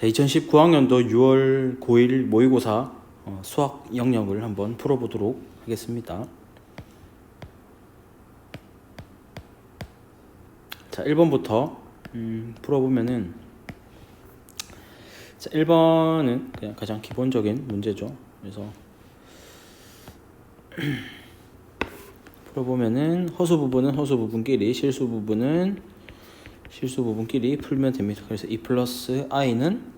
자, 2019학년도 6월 고1 모의고사 수학 영역을 한번 풀어보도록 하겠습니다. 자, 1번부터 풀어보면은, 자, 1번은 그냥 가장 기본적인 문제죠. 그래서 풀어보면은 허수 부분은 허수 부분끼리, 실수 부분은 실수 부분끼리 풀면 됩니다. 그래서 2 플러스 i는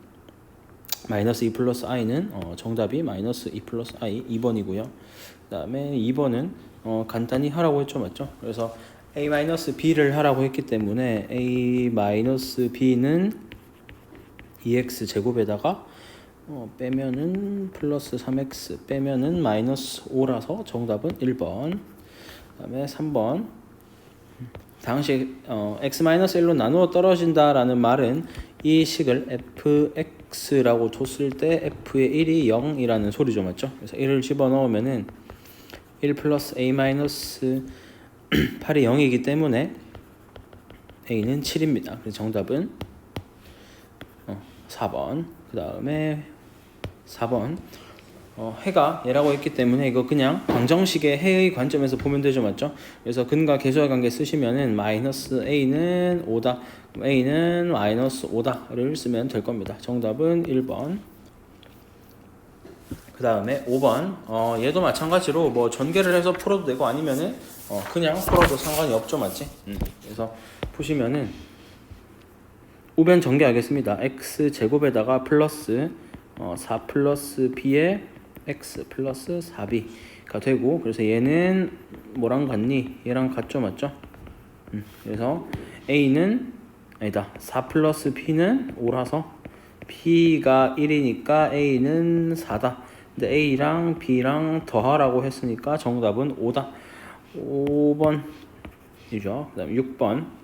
마이너스 2 플러스 i는 정답이 마이너스 2 플러스 i 2번이고요. 그 다음에 2번은 간단히 하라고 했죠, 맞죠? 그래서 a 마이너스 b를 하라고 했기 때문에 a 마이너스 b는 2x 제곱에다가 빼면은 플러스 3x 빼면은 마이너스 5라서 정답은 1번. 그 다음에 3번 당시 x-1로 나누어 떨어진다라는 말은 이 식을 fx라고 줬을 때 f의 1이 0이라는 소리죠, 맞죠? 그래서 1을 집어넣으면은 1 플러스 a 마이너스 8이 0이기 때문에 a는 7입니다. 그래서 정답은 4번. 그 다음에 4번 해가 얘라고 했기 때문에 이거 그냥 방정식의 해의 관점에서 보면 되죠, 맞죠? 그래서 근과 계수의 관계 쓰시면은 마이너스 a는 5다, a는 마이너스 5다를 쓰면 될 겁니다. 정답은 1번. 그 다음에 5번 얘도 마찬가지로 뭐 전개를 해서 풀어도 되고 아니면은 그냥 풀어도 상관이 없죠, 맞지? 그래서 푸시면은 우변 전개하겠습니다. x 제곱에다가 플러스 4 플러스 b에 x 플러스 4b가 되고, 그래서 얘는 뭐랑 같니? 얘랑 같죠, 맞죠? 그래서 a는 아니다, 4 플러스 b는 5라서 b가 1이니까 a는 4다. 근데 a랑 b랑 더하라고 했으니까 정답은 5다. 5번이죠. 그 다음 6번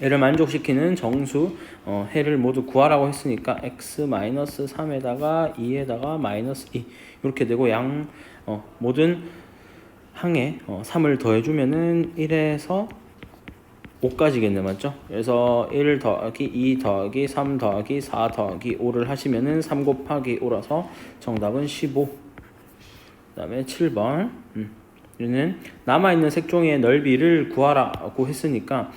얘를 만족시키는 정수 해를 모두 구하라고 했으니까 x-3에다가 2에다가 마이너스 2 이렇게 되고, 양 모든 항에 3을 더해주면은 1에서 5까지겠네, 맞죠? 그래서 1 더하기 2 더하기 3 더하기 4 더하기 5를 하시면은 3 곱하기 5라서 정답은 15. 그 다음에 7번 얘는 남아있는 색종이의 넓이를 구하라고 했으니까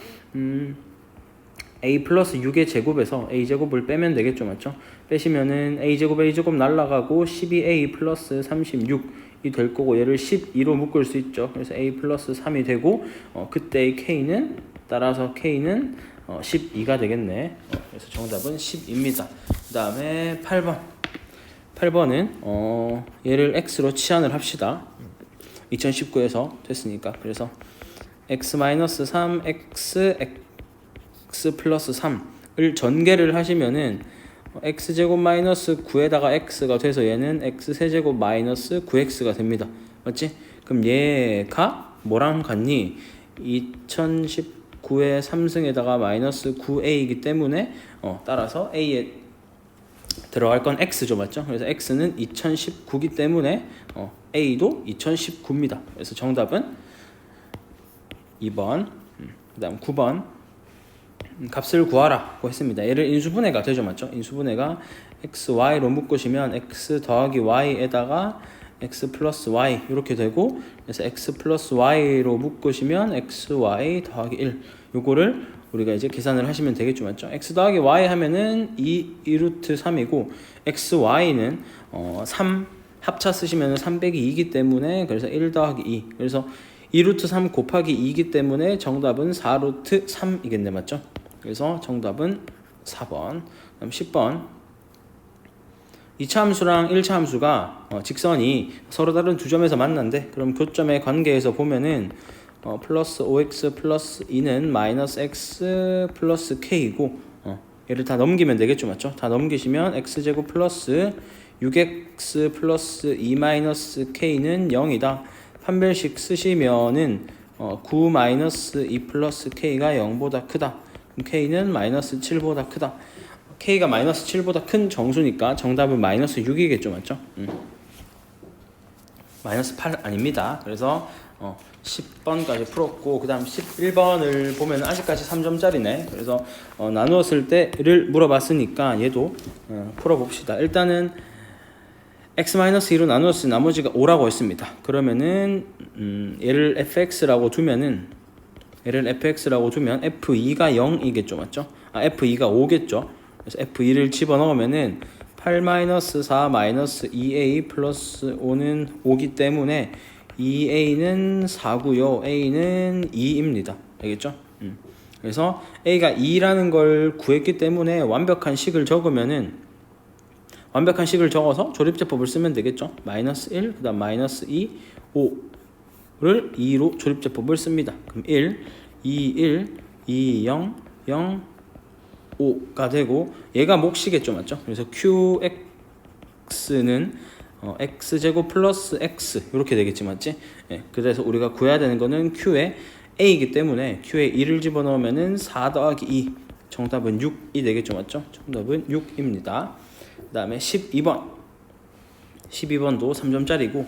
a 플러스 6의 제곱에서 a 제곱을 빼면 되겠죠, 맞죠? 빼시면은 a 제곱 날라가고 12a 플러스 36이 될 거고, 얘를 12로 묶을 수 있죠. 그래서 a 플러스 3이 되고 그때의 k는 따라서 k는 12가 되겠네. 그래서 정답은 10입니다. 그 다음에 8번은 얘를 x로 치환을 합시다. 2019에서 됐으니까. 그래서 x-3 x 플러스 3을 전개를 하시면은 x제곱 마이너스 9에다가 x가 돼서 얘는 x세제곱 마이너스 9x가 됩니다. 맞지? 그럼 얘가 뭐랑 같니? 2019의 3승에다가 마이너스 9a이기 때문에 따라서 a에 들어갈 건 x죠, 맞죠? 그래서 x는 2019이기 때문에 a도 2019입니다. 그래서 정답은 2번. 그 다음 9번 값을 구하라고 했습니다. 얘를 인수분해가 되죠, 맞죠? 인수분해가 x, y로 묶으시면 x 더하기 y에다가 x 플러스 y 이렇게 되고, 그래서 x 플러스 y로 묶으시면 x, y 더하기 1 요거를 우리가 이제 계산을 하시면 되겠죠, 맞죠? x 더하기 y 하면은 2루트 3이고 x, y는 3 합차 쓰시면 302이기 때문에 그래서 1 더하기 2, 그래서 2루트 3 곱하기 2이기 때문에 정답은 4루트 3이겠네, 맞죠? 그래서 정답은 4번. 그다음 10번 2차 함수랑 1차 함수가 직선이 서로 다른 두 점에서 만난대. 그럼 교점의 관계에서 보면은 플러스 5x 플러스 2는 마이너스 x 플러스 k이고 얘를 다 넘기면 되겠죠, 맞죠? 다 넘기시면 x제곱 플러스 6x 플러스 2 마이너스 k는 0이다. 판별식 쓰시면은 9 마이너스 2 플러스 k가 0보다 크다. 그럼 k는 마이너스 7보다 크다. k가 마이너스 7보다 큰 정수니까 정답은 마이너스 6이겠죠, 맞죠? 마이너스 8 아닙니다. 그래서 10번까지 풀었고 그 다음 11번을 보면 아직까지 3점짜리네. 그래서 나누었을 때를 물어봤으니까 얘도 풀어봅시다. 일단은 x-2로 나누었을 나머지가 5라고 했습니다. 그러면은 얘를 fx라고 두면 f2가 0이겠죠, 맞죠? f2가 5겠죠. 그래서 f2를 집어넣으면은 8-4-2a 플러스 5는 5기 때문에 2a는 4고요. a는 2입니다. 알겠죠? 그래서 a가 2라는 걸 구했기 때문에 완벽한 식을 적어서 조립제법을 쓰면 되겠죠. 마이너스 1, 그 다음 마이너스 2, 5를 2로 조립제법을 씁니다. 그럼 1, 2, 1, 2, 0, 0, 5가 되고 얘가 몫이겠죠, 맞죠? 그래서 qx는 x제곱 플러스 x 이렇게 되겠지, 맞지? 예, 그래서 우리가 구해야 되는 거는 q의 a이기 때문에 q에 2를 집어넣으면은 4 더하기 2 정답은 6이 되겠죠, 맞죠? 정답은 6입니다. 그 다음에 12번도 3점짜리고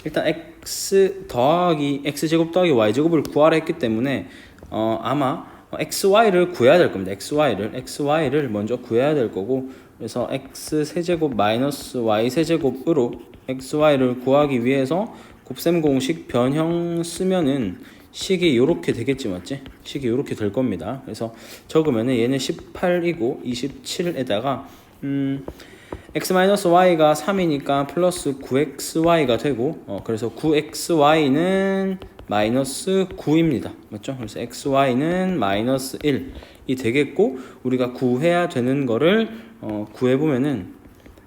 일단 x제곱 더하기 y제곱을 구하라 했기 때문에 아마 xy를 구해야 될 겁니다. xy를 먼저 구해야 될 거고, 그래서 x세제곱 마이너스 y세제곱으로 xy를 구하기 위해서 곱셈 공식 변형 쓰면은 식이 요렇게 되겠지, 맞지? 식이 요렇게 될 겁니다. 그래서 적으면은 얘는 18이고 27에다가 x-y가 3이니까 플러스 9xy가 되고 그래서 9xy는 마이너스 9입니다. 맞죠? 그래서 xy는 마이너스 1이 되겠고, 우리가 구해야 되는 거를 구해보면은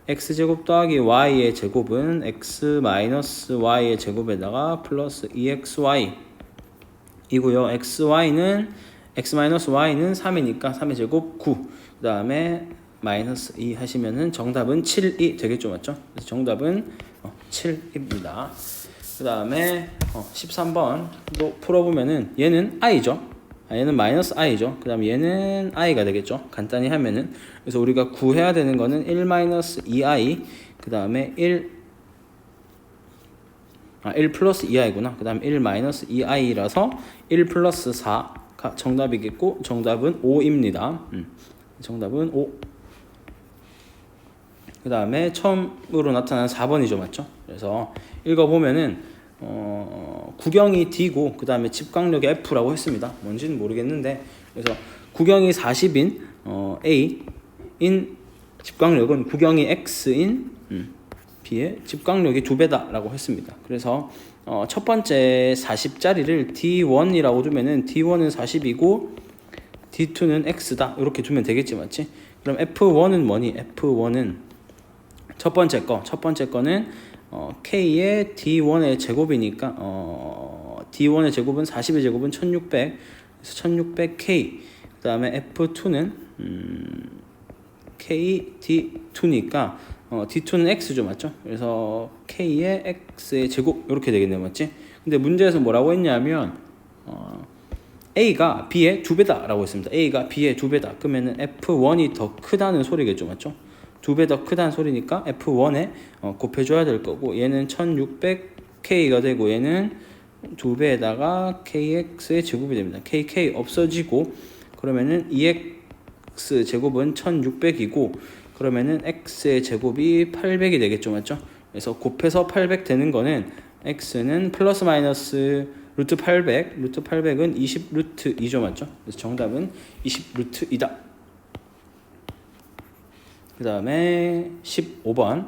x제곱 더하기 y의 제곱은 x 마이너스 y의 제곱에다가 플러스 2xy 이고요. x-y는 3이니까 3의 제곱 9, 그 다음에 마이너스 2 하시면은 정답은 7이 되겠죠, 맞죠? 그래서 정답은 7입니다. 그 다음에 13번도 풀어보면은 얘는 i죠. 얘는 마이너스 i죠. 그 다음에 얘는 i가 되겠죠. 간단히 하면은. 그래서 우리가 구해야 되는 거는 1 마이너스 2i, 그 다음에 1 플러스 2i구나. 그 다음에 1 마이너스 2i라서 1 플러스 4가 정답이겠고, 정답은 5입니다. 정답은 5. 그 다음에 처음으로 나타나는 4번이죠, 맞죠? 그래서 읽어보면은 구경이 D고 그 다음에 집광력이 F라고 했습니다. 뭔지는 모르겠는데, 그래서 구경이 40인 A인 집광력은 구경이 X인 B의 집광력이 2배다 라고 했습니다. 그래서 첫 번째 40짜리를 D1이라고 두면은 D1은 40이고 D2는 X다 이렇게 두면 되겠지, 맞지? 그럼 F1은 뭐니? F1은 첫 번째 거는 K의 D1의 제곱이니까 D1의 제곱은 40의 제곱은 1600, 그래서 1600K. 그 다음에 F2는 K D2니까 D2는 X죠, 맞죠? 그래서 K의 X의 제곱 이렇게 되겠네요, 맞지? 근데 문제에서 뭐라고 했냐면 A가 B의 2배다 라고 했습니다. A가 B의 2배다. 그러면은 F1이 더 크다는 소리겠죠, 맞죠? 2배 더 크다는 소리니까 F1에 곱해줘야 될 거고, 얘는 1600K가 되고 얘는 2배에다가 KX의 제곱이 됩니다. KK 없어지고 그러면은 2X 제곱은 1600이고 그러면은 X의 제곱이 800이 되겠죠, 맞죠? 그래서 곱해서 800 되는 거는 X는 플러스 마이너스 루트 800은 20 루트 2죠, 맞죠? 그래서 정답은 20 루트 2다. 그 다음에 15번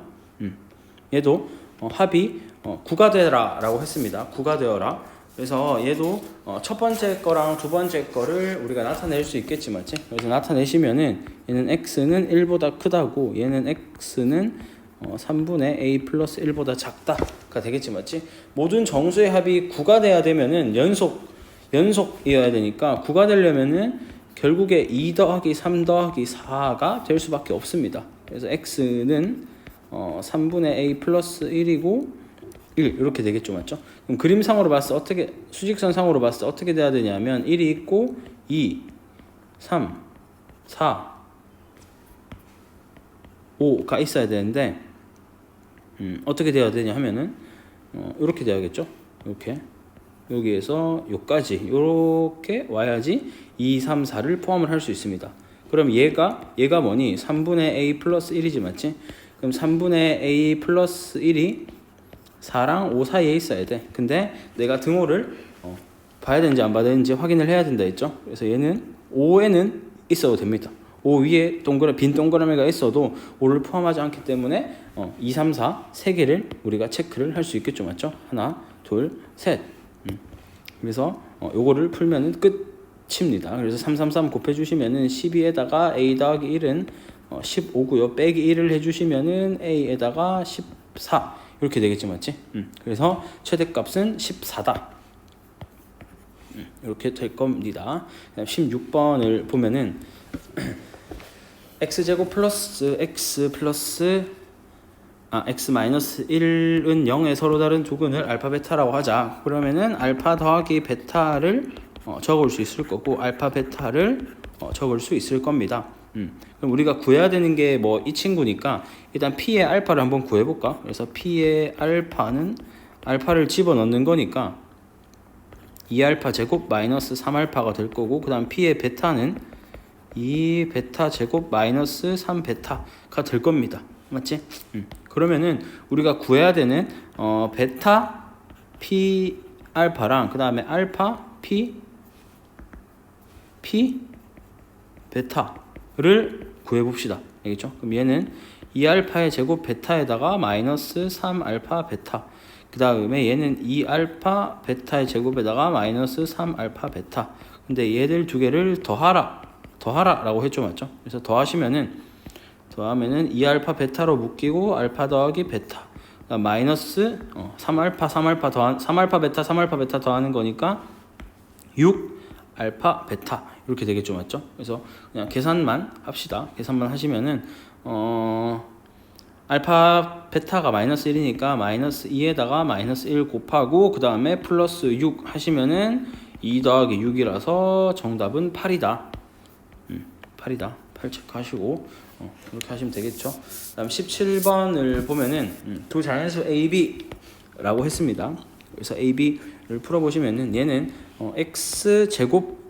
얘도 합이 9가 되라 라고 했습니다. 9가 되어라. 그래서 얘도 첫 번째 거랑 두 번째 거를 우리가 나타낼 수 있겠지, 맞지? 그래서 나타내시면은 얘는 x는 1보다 크다고 얘는 x는 3분의 a 플러스 1보다 작다가 되겠지, 맞지? 모든 정수의 합이 9가 돼야 되면은 연속이어야 되니까 9가 되려면은 결국에 2 더하기 3 더하기 4가 될 수밖에 없습니다. 그래서 x는 3분의 a 플러스 1이고 1 이렇게 되겠죠, 맞죠? 그럼 그림상으로 봤을 때 어떻게, 수직선상으로 봤을 때 어떻게 돼야 되냐면 1이 있고 2, 3, 4, 5가 있어야 되는데 어떻게 돼야 되냐 하면은 이렇게 돼야겠죠? 이렇게 여기에서 요까지 요렇게 와야지 2, 3, 4를 포함을 할 수 있습니다. 그럼 얘가 뭐니? 3분의 a 플러스 1이지 맞지? 그럼 3분의 a 플러스 1이 4랑 5 사이에 있어야 돼. 근데 내가 등호를 봐야 되는지 안 봐야 되는지 확인을 해야 된다 했죠. 그래서 얘는 5에는 있어도 됩니다. 5 위에 빈 동그라미가 있어도 5를 포함하지 않기 때문에 2, 3, 4 세 개를 우리가 체크를 할 수 있겠죠. 맞죠? 하나, 둘, 셋. 그래서 요거를 풀면은 끝입니다. 그래서 333 곱해주시면은 12에다가 a 더하기 1은 15고요. 빼기 1을 해주시면은 a에다가 14 이렇게 되겠지 맞지? 그래서 최대값은 14다. 이렇게 될 겁니다. 16번을 보면은 x제곱 플러스 x 마이너스 1은 0의 서로 다른 두근을 알파 베타라고 하자. 그러면은 알파 더하기 베타를 적을 수 있을 거고 알파 베타를 적을 수 있을 겁니다. 그럼 우리가 구해야 되는 게 뭐 이 친구니까 일단 p의 알파를 한번 구해볼까? 그래서 p의 알파는 알파를 집어넣는 거니까 2알파 제곱 마이너스 3알파가 될 거고 그 다음 p의 베타는 2베타 제곱 마이너스 3베타가 될 겁니다. 맞지? 그러면은 우리가 구해야 되는 베타 p 알파랑 그 다음에 알파 p 베타를 구해봅시다. 알겠죠? 그럼 얘는 2알파의 제곱 베타에다가 마이너스 3알파 베타 그 다음에 얘는 2알파 베타의 제곱에다가 마이너스 3알파 베타 근데 얘들 두 개를 더하라 라고 했죠. 맞죠? 그래서 더하면은 2알파 베타로 묶이고 알파 더하기 베타 마이너스 3알파 베타 더하는 거니까 6알파 베타 이렇게 되겠죠. 맞죠? 그래서 그냥 계산만 합시다. 계산만 하시면은 알파 베타가 마이너스 1이니까 마이너스 2에다가 마이너스 1 곱하고 그 다음에 플러스 6 하시면은 2 더하기 6이라서 정답은 8이다. 8이다. 8 체크하시고 이렇게 하시면 되겠죠. 다음 17번을 보면은 두 자연수 AB라고 했습니다. 그래서 AB를 풀어보시면은 얘는 x제곱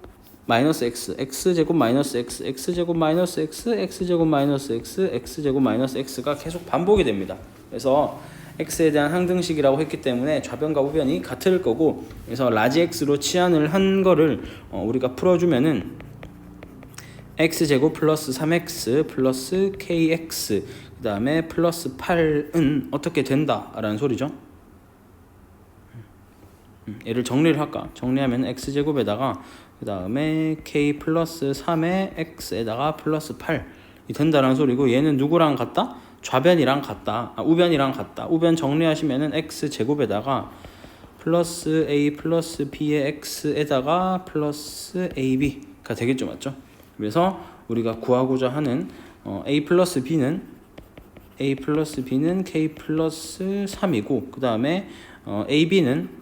마이너스 x, x제곱 마이너스 x, x제곱 마이너스 x, x제곱 마이너스 x, x제곱 마이너스 x가 계속 반복이 됩니다. 그래서 x에 대한 항등식이라고 했기 때문에 좌변과 우변이 같을 거고 그래서 라지 x로 치환을 한 거를 우리가 풀어주면은 x제곱 플러스 3x 플러스 kx 그 다음에 플러스 8은 어떻게 된다 라는 소리죠. 얘를 정리를 할까? 정리하면 x제곱에다가 그 다음에 k 플러스 3의 x에다가 플러스 8이 된다라는 소리고 얘는 누구랑 같다? 좌변이랑 같다. 우변이랑 같다. 우변 정리하시면은 x제곱에다가 플러스 a 플러스 b의 x에다가 플러스 ab가 되겠죠. 맞죠? 그래서 우리가 구하고자 하는 a 플러스 b는 k 플러스 3이고 그 다음에 ab는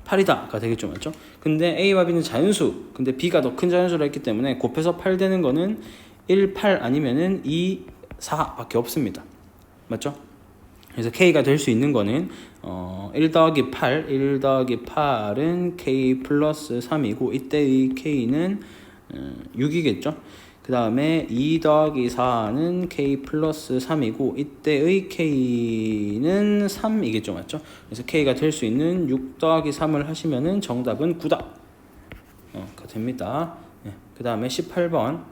8이다가 되겠죠. 맞죠? 근데 a와 b는 자연수 근데 b가 더 큰 자연수라 했기 때문에 곱해서 8 되는 거는 1, 8 아니면은 2, 4밖에 없습니다. 맞죠? 그래서 k가 될 수 있는 거는 1 더하기 8은 k 플러스 3이고 이때의 k는 6이겠죠. 그 다음에 2 더하기 4는 k 플러스 3이고 이때의 k는 3이겠죠. 맞죠? 그래서 k가 될 수 있는 6 더하기 3을 하시면은 정답은 9다 가 됩니다. 네. 그 다음에 18번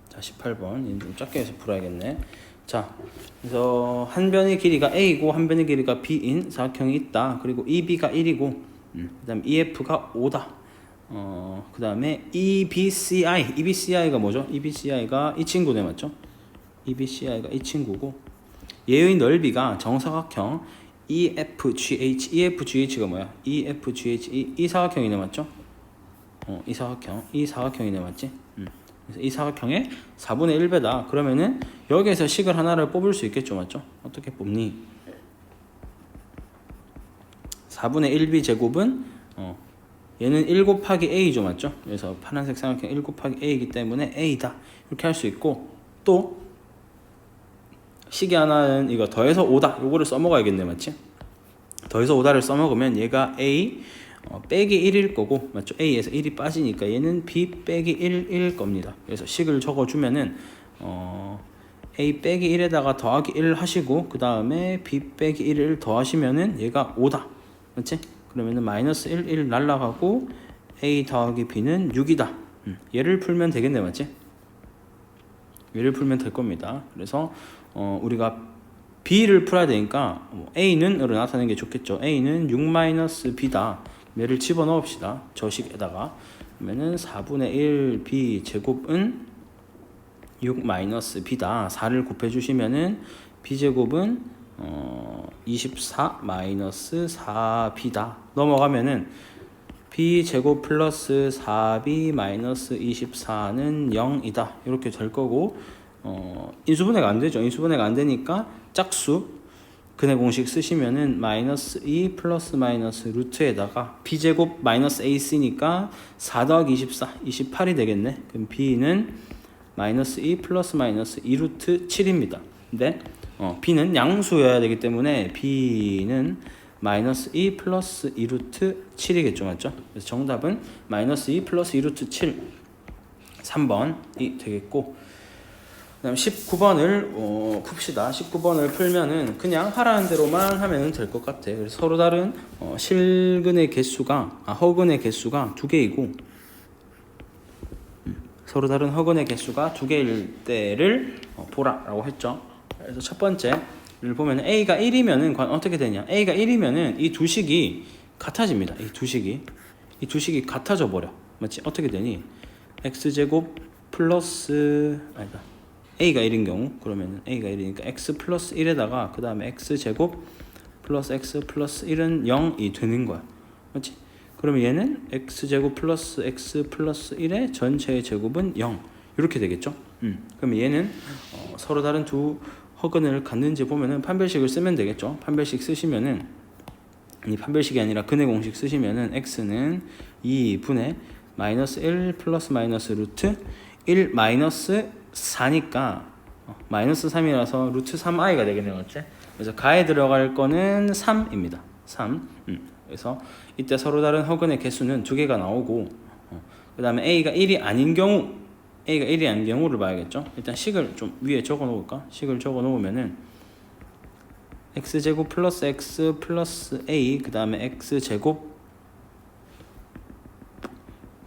자 18번 좀 작게 해서 풀어야겠네. 자 그래서 한 변의 길이가 a이고 한 변의 길이가 b인 사각형이 있다. 그리고 EB가 1이고 그 다음 EF가 5다. 그 다음에 EBCI가 뭐죠? EBCI가 이 친구네. 맞죠? EBCI가 이 친구고 얘의 넓이가 정사각형 EFGH가 뭐야? EFGH 이 사각형이네. 맞죠? 이 사각형이네. 맞지? 그래서 이 사각형의 4분의 1배다. 그러면은 여기에서 식을 하나를 뽑을 수 있겠죠. 맞죠? 어떻게 뽑니? 4분의 1b 제곱은 얘는 1 곱하기 a죠. 맞죠? 그래서 파란색 삼각형 1 곱하기 a이기 때문에 a다 이렇게 할 수 있고 또 식이 하나는 이거 더해서 5다 요거를 써먹어야겠네. 맞지? 더해서 5다를 써먹으면 얘가 A 빼기 1일 거고, 맞죠? A에서 1이 빠지니까 얘는 B 빼기 1일 겁니다. 그래서 식을 적어주면은 A 빼기 1에다가 더하기 1 하시고 그 다음에 B 빼기 1을 더하시면은 얘가 5다, 맞지? 그러면은 마이너스 1 날라가고 A 더하기 B는 6이다. 얘를 풀면 되겠네, 맞지? 얘를 풀면 될 겁니다. 그래서 우리가 B를 풀어야 되니까 A는으로 나타내는 게 좋겠죠. A는 6 B다. 얘를 집어넣읍시다. 저 식에다가. 그러면은 4분의 1 B 제곱은 6 B다. 4를 곱해주시면은 B 제곱은 24 4B다. 넘어가면은 B 제곱 플러스 4B 마이너스 24는 0이다. 이렇게 될 거고, 인수분해가 안 되죠. 인수분해가 안 되니까 짝수 근의 공식 쓰시면은 마이너스 2 플러스 마이너스 루트에다가 B 제곱 마이너스 AC니까 4 더하기 24 28이 되겠네. 그럼 B는 마이너스 2 플러스 마이너스 2 루트 7입니다. 근데 B는 양수여야 되기 때문에 B는 마이너스 2 플러스 2 루트 7이겠죠, 맞죠? 그래서 정답은 마이너스 2 플러스 2 루트 7 3번이 되겠고, 그 다음 19번을 풉시다. 19번을 풀면은 그냥 하라는 대로만 하면 될 것 같아. 그래서 서로 다른 실근의 개수가 허근의 개수가 2개이고, 서로 다른 허근의 개수가 2개일 때를 보라라고 했죠. 그래서 첫 번째를 보면 A가 1이면은 어떻게 되냐? A가 1이면은 이 두 식이 같아집니다. 이 두 식이 같아져 버려. 맞지? 어떻게 되니? x제곱 플러스 A가 1인 경우, 그러면 A가 1이니까 x 플러스 1에다가 그 다음에 x제곱 플러스 x 플러스 1은 0이 되는 거야. 맞지? 그러면 얘는 x제곱 플러스 x 플러스 1의 전체의 제곱은 0 이렇게 되겠죠. 그러면 얘는 서로 다른 두 허근을 갖는지 보면은 판별식을 쓰면 되겠죠. 판별식 쓰시면은, 이 판별식이 아니라 근의 공식 쓰시면은 x는 2분의 마이너스 1 플러스 마이너스 루트 1 마이너스 4니까 마이너스 3이라서 루트 3i가 되겠네요, 맞지? 그래서 가에 들어갈 거는 3입니다. 3. 그래서 이때 서로 다른 허근의 개수는 2개가 나오고, 그 다음에 A가 1이 아닌 경우를 봐야겠죠. 일단 식을 좀 위에 적어 놓을까? 식을 적어 놓으면은 x제곱 플러스 x 플러스 a, 그 다음에 x제곱,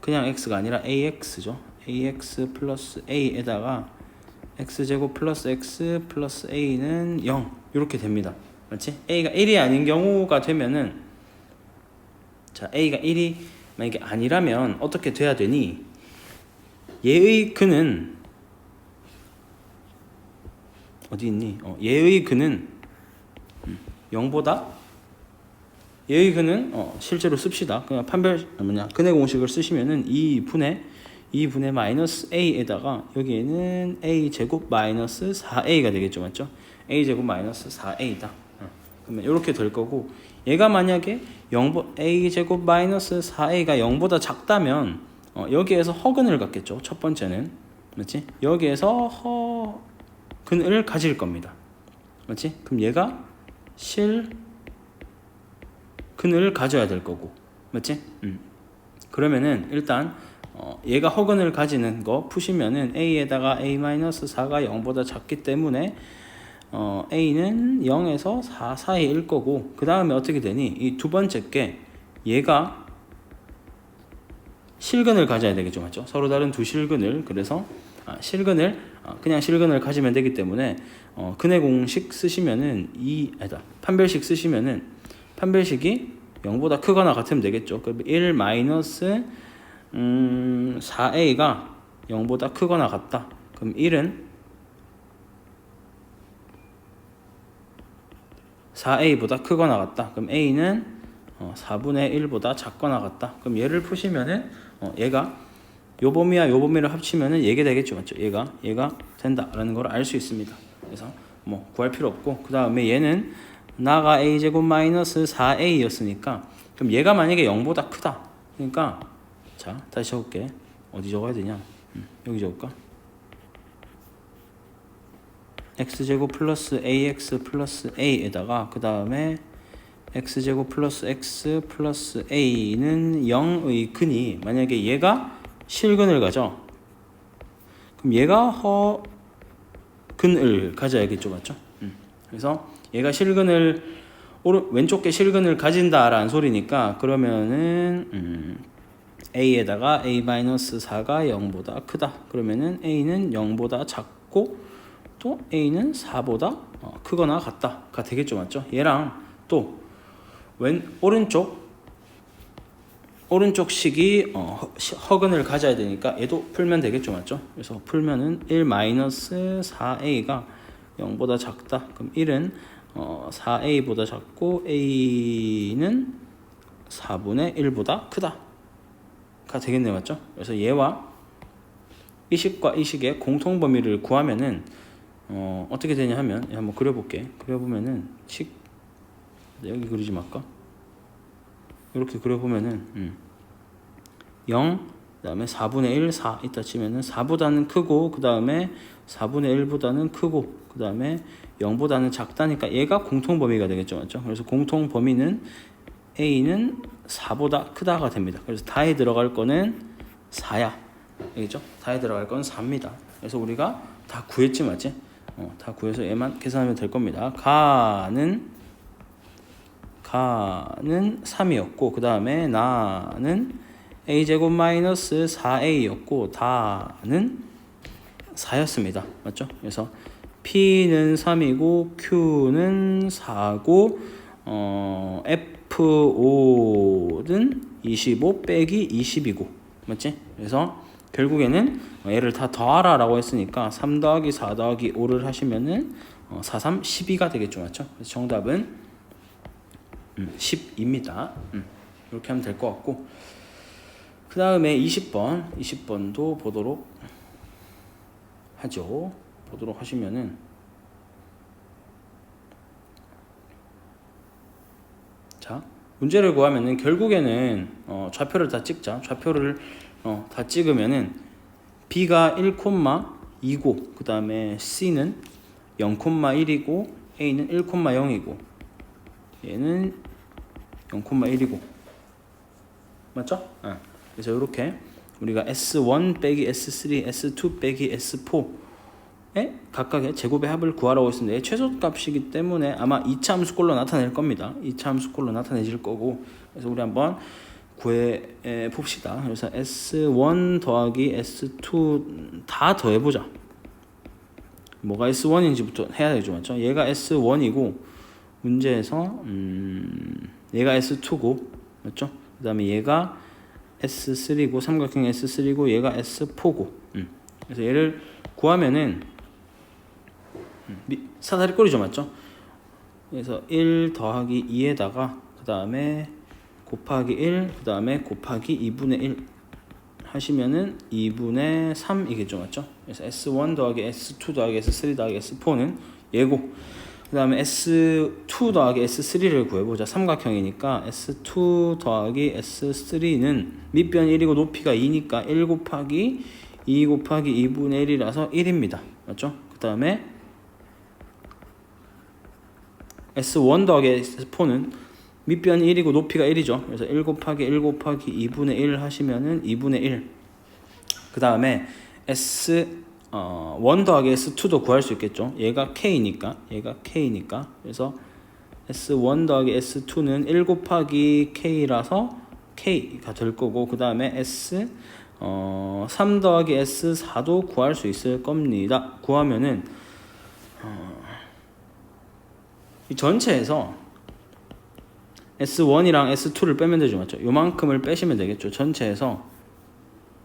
그냥 x가 아니라 ax죠. ax 플러스 a에다가 x제곱 플러스 x 플러스 a는 0 이렇게 됩니다. 맞지? a가 1이 아닌 경우가 되면은, 자, a가 1이 만약에 아니라면 어떻게 돼야 되니? 얘의 근은 어디 있니? 얘의 근은 0보다, 얘의 근은 실제로 씁시다. 그냥 근의 공식을 쓰시면은 2분의 마이너스 a에다가 여기에는 a 제곱 마이너스 4a가 되겠죠, 맞죠? a 제곱 마이너스 4a다. 그러면 이렇게 될 거고, 얘가 만약에 a 제곱 마이너스 4a가 0보다 작다면 여기에서 허근을 갖겠죠. 첫 번째는, 맞지? 여기에서 허근을 가질 겁니다. 맞지? 그럼 얘가 실근을 가져야 될 거고, 맞지? 그러면은 일단 얘가 허근을 가지는 거 푸시면은 a에다가 a-4가 0보다 작기 때문에 a는 0에서 4 사이일 거고, 그 다음에 어떻게 되니? 이 두 번째 게 얘가 실근을 가져야 되겠죠, 맞죠? 서로 다른 두 실근을, 그래서 그냥 실근을 가지면 되기 때문에 근의 공식 쓰시면은 판별식 쓰시면은 판별식이 0보다 크거나 같으면 되겠죠. 그럼 1 마이너스 4a가 0보다 크거나 같다. 그럼 1은 4a보다 크거나 같다. 그럼 a는 4분의 1보다 작거나 같다. 그럼 얘를 푸시면은 얘가 요 범위와 요 범위를 합치면은 얘게 되겠죠, 맞죠? 얘가 된다라는 걸 알 수 있습니다. 그래서 뭐 구할 필요 없고, 그 다음에 얘는 나가 a 제곱 마이너스 4a였으니까, 그럼 얘가 만약에 0보다 크다. 그러니까 자, 다시 적을게. 어디 적어야 되냐? 여기 적을까? x제곱 플러스 ax 플러스 a에다가 그 다음에 x제곱 플러스 x 플러스 a는 0의 근이 만약에 얘가 실근을 가져 그럼 얘가 허근을 가져야겠죠, 맞죠? 그래서 얘가 실근을 왼쪽 게 실근을 가진다라는 소리니까 그러면은 a에다가 a-4가 0보다 크다. 그러면은 a는 0보다 작고 또 a는 4보다 크거나 같다가 되겠죠, 맞죠? 얘랑 또 오른쪽 식이 허근을 가져야 되니까 얘도 풀면 되겠죠, 맞죠? 그래서 풀면은 1-4a가 0보다 작다. 그럼 1은 4a보다 작고 a는 4분의 1보다 크다가 되겠네요, 맞죠? 그래서 얘와 이 식과 이 식의 공통 범위를 구하면은 어떻게 되냐 하면 한번 그려볼게. 그려보면은 여기 그리지 말까? 이렇게 그려보면은 0, 그 다음에 4분의 1, 4 이따 치면은 4보다는 크고 그 다음에 4분의 1보다는 크고 그 다음에 0보다는 작다니까 얘가 공통 범위가 되겠죠, 맞죠? 그래서 공통 범위는 a는 4보다 크다가 됩니다. 그래서 다에 들어갈 거는 4야, 알겠죠? 다에 들어갈 건 4입니다. 그래서 우리가 다 구했지, 맞지? 다 구해서 얘만 계산하면 될 겁니다. 가는 3이었고 그 다음에 나는 a제곱 마이너스 4a였고 다는 4였습니다. 맞죠? 그래서 p는 3이고 q는 4고 f5는 25 빼기 20이고 맞지? 그래서 결국에는 얘를 다 더하라 라고 했으니까 3 더하기 4 더하기 5를 하시면은 4, 3, 12가 되겠죠, 맞죠? 그래서 정답은 10입니다. 이렇게 하면 될 것 같고 그 다음에 20번도 보도록 하죠. 보도록 하시면은 자 문제를 구하면은 결국에는 좌표를 다 찍자. 좌표를 다 찍으면은 b가 1,2고 그 다음에 c는 0,1이고 a는 1,0이고 얘는 0,1이고 맞죠? 그래서 이렇게 우리가 S1 빼기 S3, S2 빼기 S4에 각각의 제곱의 합을 구하라고 했습니다. 최소값이기 때문에 아마 2차 함수꼴로 나타낼 겁니다. 2차 함수꼴로 나타내질 거고 그래서 우리 한번 구해 봅시다. 그래서 S1 더하기 S2 다 더해보자. 뭐가 S1인지부터 해야 되죠, 맞죠? 얘가 S1이고 문제에서 얘가 S2고 맞죠? 그 다음에 얘가 S3고 삼각형 S3고 얘가 S4고 그래서 얘를 구하면은 사다리 꼴이죠, 맞죠? 그래서 1 더하기 2에다가 그 다음에 곱하기 1 그 다음에 곱하기 2분의 1 하시면은 2분의 3이겠죠, 맞죠? 그래서 S1 더하기 S2 더하기 S3 더하기 S4는 얘고 그 다음에 S2 더하기 S3를 구해보자. 삼각형이니까 S2 더하기 S3는 밑변 1이고 높이가 2니까 1 곱하기 2 곱하기 2분의 1이라서 1입니다. 맞죠? 그 다음에 S1 더하기 S4는 밑변 1이고 높이가 1이죠. 그래서 1 곱하기 1 곱하기 2분의 1 하시면은 2분의 1. 그 다음에 S1 더하기 S2도 구할 수 있겠죠. 얘가 K니까 그래서 S1 더하기 S2는 1 곱하기 K라서 K가 될 거고 그 다음에 S3 더하기 S4도 구할 수 있을 겁니다. 구하면은 이 전체에서 S1이랑 S2를 빼면 되죠, 맞죠? 요만큼을 빼시면 되겠죠. 전체에서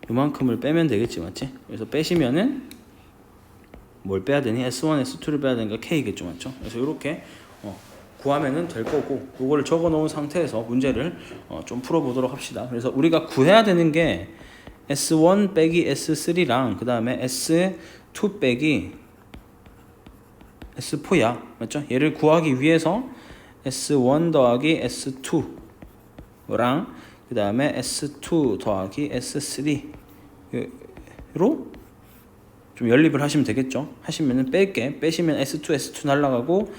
요만큼을 빼면 되겠지, 맞지? 그래서 빼시면은 뭘 빼야 되니? S1, S2를 빼야 되니까 K겠죠, 맞죠? 그래서 이렇게 구하면은 될 거고 이거를 적어 놓은 상태에서 문제를 좀 풀어보도록 합시다. 그래서 우리가 구해야 되는 게 S1 빼기 S3랑 그 다음에 S2 빼기 S4야, 맞죠? 얘를 구하기 위해서 S1 더하기 S2랑 그 다음에 S2 더하기 S3로 좀 연립을 하시면 되겠죠. 하시면은 빼시면 S2 날라가고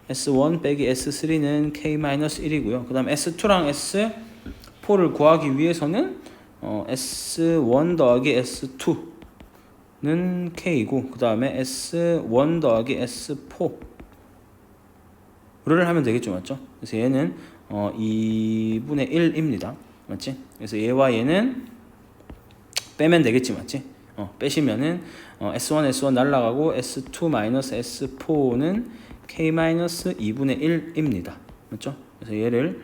S1 빼기 S3는 K-1이고요. 그 다음 S2랑 S4를 구하기 위해서는 S1 더하기 S2는 K이고 그 다음에 S1 더하기 S4를 하면 되겠죠. 맞죠? 그래서 얘는 2분의 1입니다. 맞지? 그래서 얘와 얘는 빼면 되겠지. 맞지? 빼시면은 S1 날라가고 S2 마이너스 S4는 K-2분의 1입니다. 맞죠? 그래서 얘를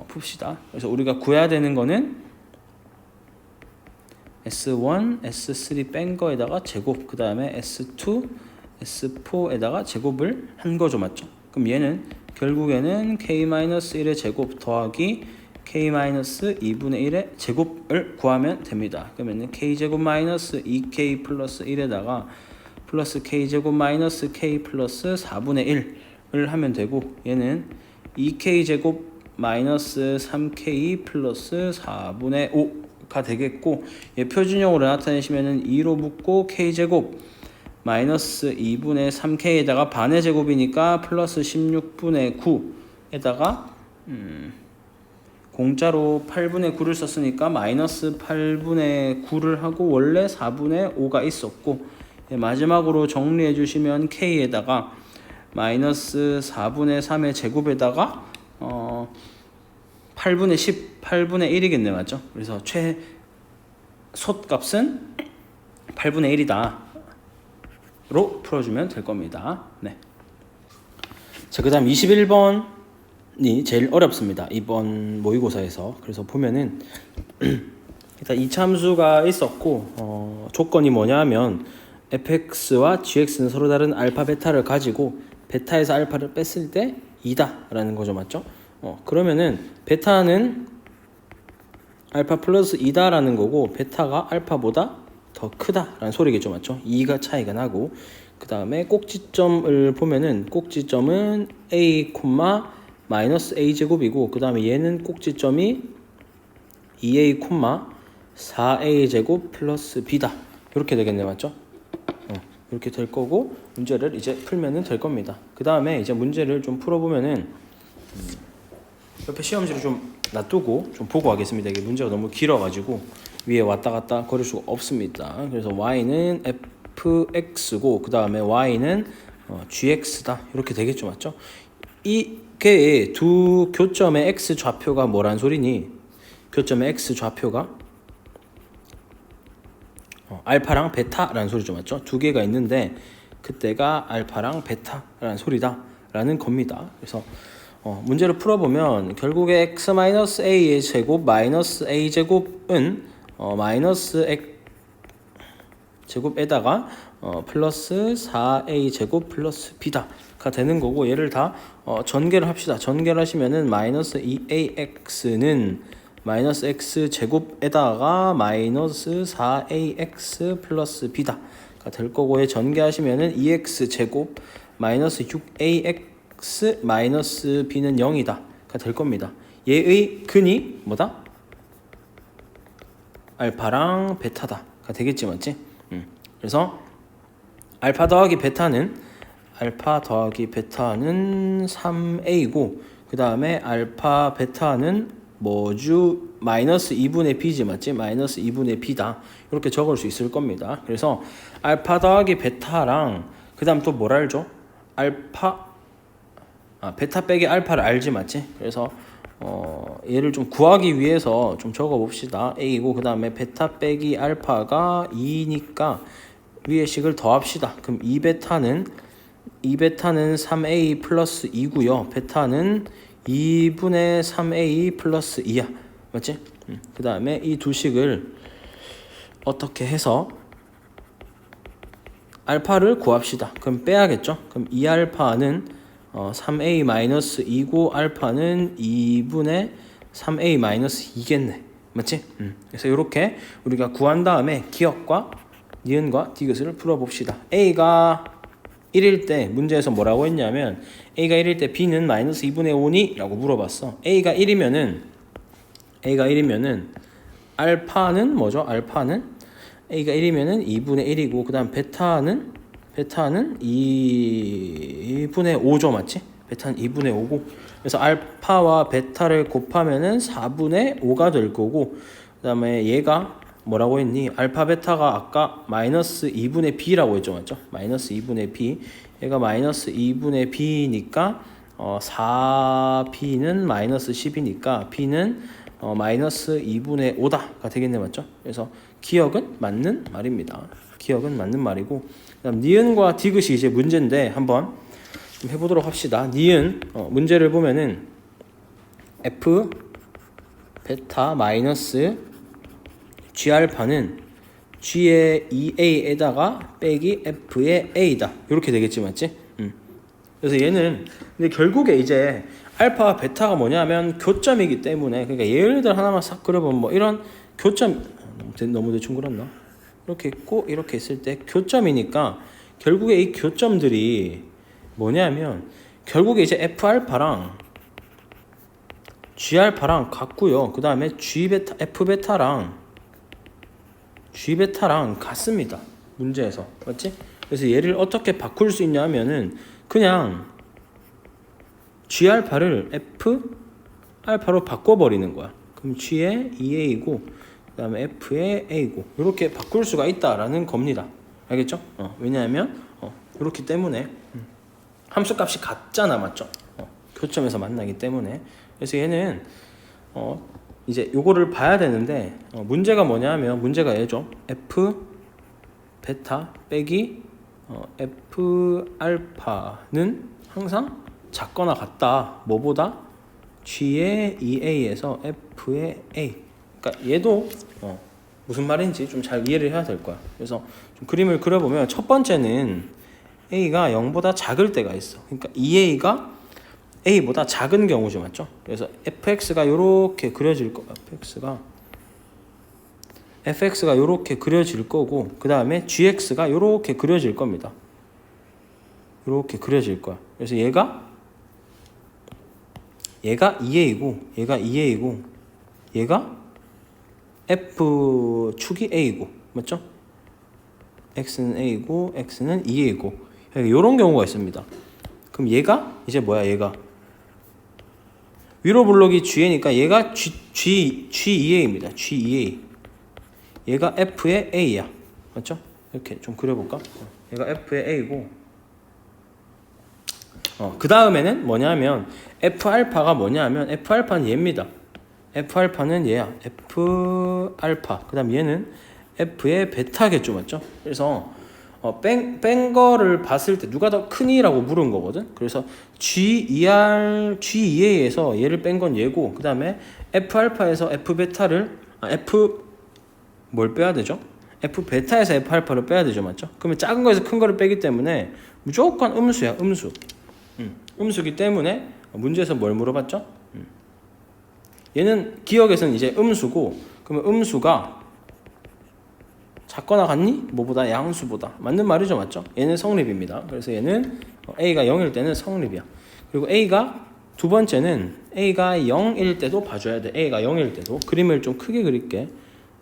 풉시다. 그래서 우리가 구해야 되는 거는 S1, S3 뺀 거에다가 제곱, 그 다음에 S2, S4에다가 제곱을 한 거죠. 맞죠? 그럼 얘는 결국에는 K-1의 제곱 더하기 K-2분의 1의 제곱을 구하면 됩니다. 그러면 K제곱 마이너스 2K 플러스 1에다가 플러스 K제곱 마이너스 K 플러스 4분의 1을 하면 되고 얘는 2K제곱 마이너스 3K 플러스 4분의 5가 되겠고 얘 표준형으로 나타내시면은 2로 묶고 K제곱 마이너스 2분의 3K에다가 반의 제곱이니까 플러스 16분의 9에다가 공짜로 8분의 9를 썼으니까 마이너스 8분의 9를 하고 원래 4분의 5가 있었고 마지막으로 정리해 주시면 K에다가 마이너스 4분의 3의 제곱에다가 8분의 10, 8분의 1이겠네. 맞죠? 그래서 최소값은 8분의 1이다 로 풀어주면 될 겁니다. 네. 자, 그 다음 21번이 제일 어렵습니다. 이번 모의고사에서. 그래서 보면은 일단 이차함수가 있었고 조건이 뭐냐면 fx와 gx는 서로 다른 알파 베타를 가지고 베타에서 알파를 뺐을 때 2다 라는 거죠. 맞죠? 그러면은 베타는 알파 플러스 2다 라는 거고 베타가 알파보다 더 크다 라는 소리겠죠. 맞죠? 2가 차이가 나고 그 다음에 꼭지점을 보면은 꼭지점은 a, 마이너스 a 제곱이고 그 다음에 얘는 꼭지점이 2a, 4a 제곱 플러스 b다 이렇게 되겠네. 맞죠? 이렇게 될 거고 문제를 이제 풀면은 될 겁니다. 그 다음에 이제 문제를 좀 풀어보면은 옆에 시험지를 좀 놔두고 좀 보고 하겠습니다. 이게 문제가 너무 길어가지고 위에 왔다 갔다 거릴 수가 없습니다. 그래서 y는 fx고 그 다음에 y는 gx다 이렇게 되겠죠. 맞죠? 이게 두 교점의 x 좌표가 뭐란 소리니? 교점의 x 좌표가 알파랑 베타라는 소리죠. 맞죠? 두 개가 있는데 그때가 알파랑 베타라는 소리다 라는 겁니다. 그래서 문제를 풀어보면 결국에 x-a의 제곱 마이너스 a 제곱은 마이너스 x 제곱에다가 플러스 4a 제곱 플러스 b다가 되는 거고 얘를 다 전개를 합시다. 전개를 하시면은 마이너스 2ax는 마이너스 x 제곱에다가 마이너스 4ax 플러스 b다가 될 거고 얘 전개하시면은 2x 제곱 마이너스 6ax 마이너스 b는 0이다가 될 겁니다. 얘의 근이 뭐다? 알파랑 베타다가 되겠지. 맞지? 그래서 알파 더하기 베타는 3a고 그 다음에 알파 베타는 뭐주 마이너스 2분의 b지. 맞지? 마이너스 2분의 b다 이렇게 적을 수 있을 겁니다. 그래서 알파 더하기 베타랑 그 다음 또 뭘 알죠? 베타 빼기 알파를 알지. 맞지? 그래서 얘를 좀 구하기 위해서 좀 적어 봅시다. a이고 그 다음에 베타 빼기 알파가 2니까 위에 식을 더합시다. 그럼 2베타는 3a 플러스 2고요. 베타는 2분의 3a 플러스 2야. 맞지? 그 다음에 이 두 식을 어떻게 해서 알파를 구합시다. 그럼 빼야겠죠? 그럼 2알파는 3a 마이너스 2고 알파는 2분의 3a 마이너스 2겠네. 맞지? 그래서 이렇게 우리가 구한 다음에 기억과 니은과 디귿을 풀어봅시다. a가 1일 때 문제에서 뭐라고 했냐면 a가 1일 때 b는 마이너스 2분의 5니? 라고 물어봤어. a가 1이면은 알파는 뭐죠? 알파는 a가 1이면은 2분의 1이고 그 다음 베타는 베타는 2분의 5죠, 맞지? 베타는 2분의 5고, 그래서 알파와 베타를 곱하면은 4분의 5가 될 거고, 그 다음에 얘가 뭐라고 했니? 알파 베타가 아까 마이너스 2분의 b라고 했죠, 맞죠? 마이너스 2분의 b. 얘가 마이너스 2분의 b니까 4b는 마이너스 10이니까 b는 마이너스 2분의 5다가 되겠네, 맞죠? 그래서 기억은 맞는 말입니다. 기억은 맞는 말이고, 그다음 니은과 디귿이 이제 문제인데 한번 좀 해보도록 합시다. 니은 문제를 보면은 f 베타 마이너스 g 알파는 g의 2a에다가 빼기 f의 a다 이렇게 되겠지, 맞지? 그래서 얘는 근데 결국에 이제 알파와 베타가 뭐냐면 교점이기 때문에, 그러니까 예를 들어 하나만 싹 그려보면 뭐 이런 교점, 너무 대충 그렸나? 이렇게 있고 이렇게 있을 때 교점이니까 결국에 이 교점들이 뭐냐면 결국에 이제 f 알파랑 g 알파랑 같고요. 그 다음에 g 베타, f 베타랑 g 베타랑 같습니다. 문제에서, 맞지? 그래서 얘를 어떻게 바꿀 수 있냐 하면은 그냥 g 알파를 f 알파로 바꿔버리는 거야. 그럼 g의 2a이고 그 다음에 f의 a고 이렇게 바꿀 수가 있다라는 겁니다. 알겠죠? 왜냐하면 이렇기 때문에 함수값이 같잖아, 맞죠? 교점에서 만나기 때문에. 그래서 얘는 이제 요거를 봐야 되는데 문제가 뭐냐면 문제가 얘죠. f 베타 빼기 f 알파는 항상 작거나 같다. 뭐보다? g의 2a에서 f의 a. 그러니까 얘도 무슨 말인지 좀 잘 이해를 해야 될 거야. 그래서 좀 그림을 그려보면 첫 번째는 a가 0보다 작을 때가 있어. 그러니까 2a가 a보다 작은 경우죠, 맞죠? 그래서 fx가 요렇게 그려질 거, fx가 요렇게 그려질 거고, 그 다음에 gx가 요렇게 그려질 겁니다. 요렇게 그려질 거야. 그래서 얘가 2a이고, 얘가 f축이 a이고, 맞죠? x는 a이고, x는 2a이고, 요런 경우가 있습니다. 그럼 얘가 이제 뭐야? 얘가 위로 블록이 g니까 얘가 G2a입니다. G2a. 얘가 f의 a야. 맞죠? 이렇게 좀 그려볼까? 얘가 f의 a고, 그 다음에는 뭐냐면 f 알파가 뭐냐면 f 알파는 얘입니다. f 알파는 얘야. f 알파. 그 다음 얘는 f의 베타겠죠, 맞죠? 그래서 뺀 거를 봤을 때 누가 더 크니라고 물은 거거든. 그래서 G2a에서 얘를 뺀 건 얘고, 그 다음에 F 알파에서 F 베타를 F 뭘 빼야 되죠? F 베타에서 F 알파를 빼야 되죠, 맞죠? 그러면 작은 거에서 큰 거를 빼기 때문에 무조건 음수야, 음수. 음수기 때문에 문제에서 뭘 물어봤죠? 얘는 기억에서는 이제 음수고, 그러면 음수가 작거나 같니? 뭐보다? 양수보다. 맞는 말이죠, 맞죠? 얘는 성립입니다. 그래서 얘는 a가 0일 때는 성립이야. 그리고 a가 두 번째는 a가 0일 때도 봐줘야 돼. a가 0일 때도. 그림을 좀 크게 그릴게.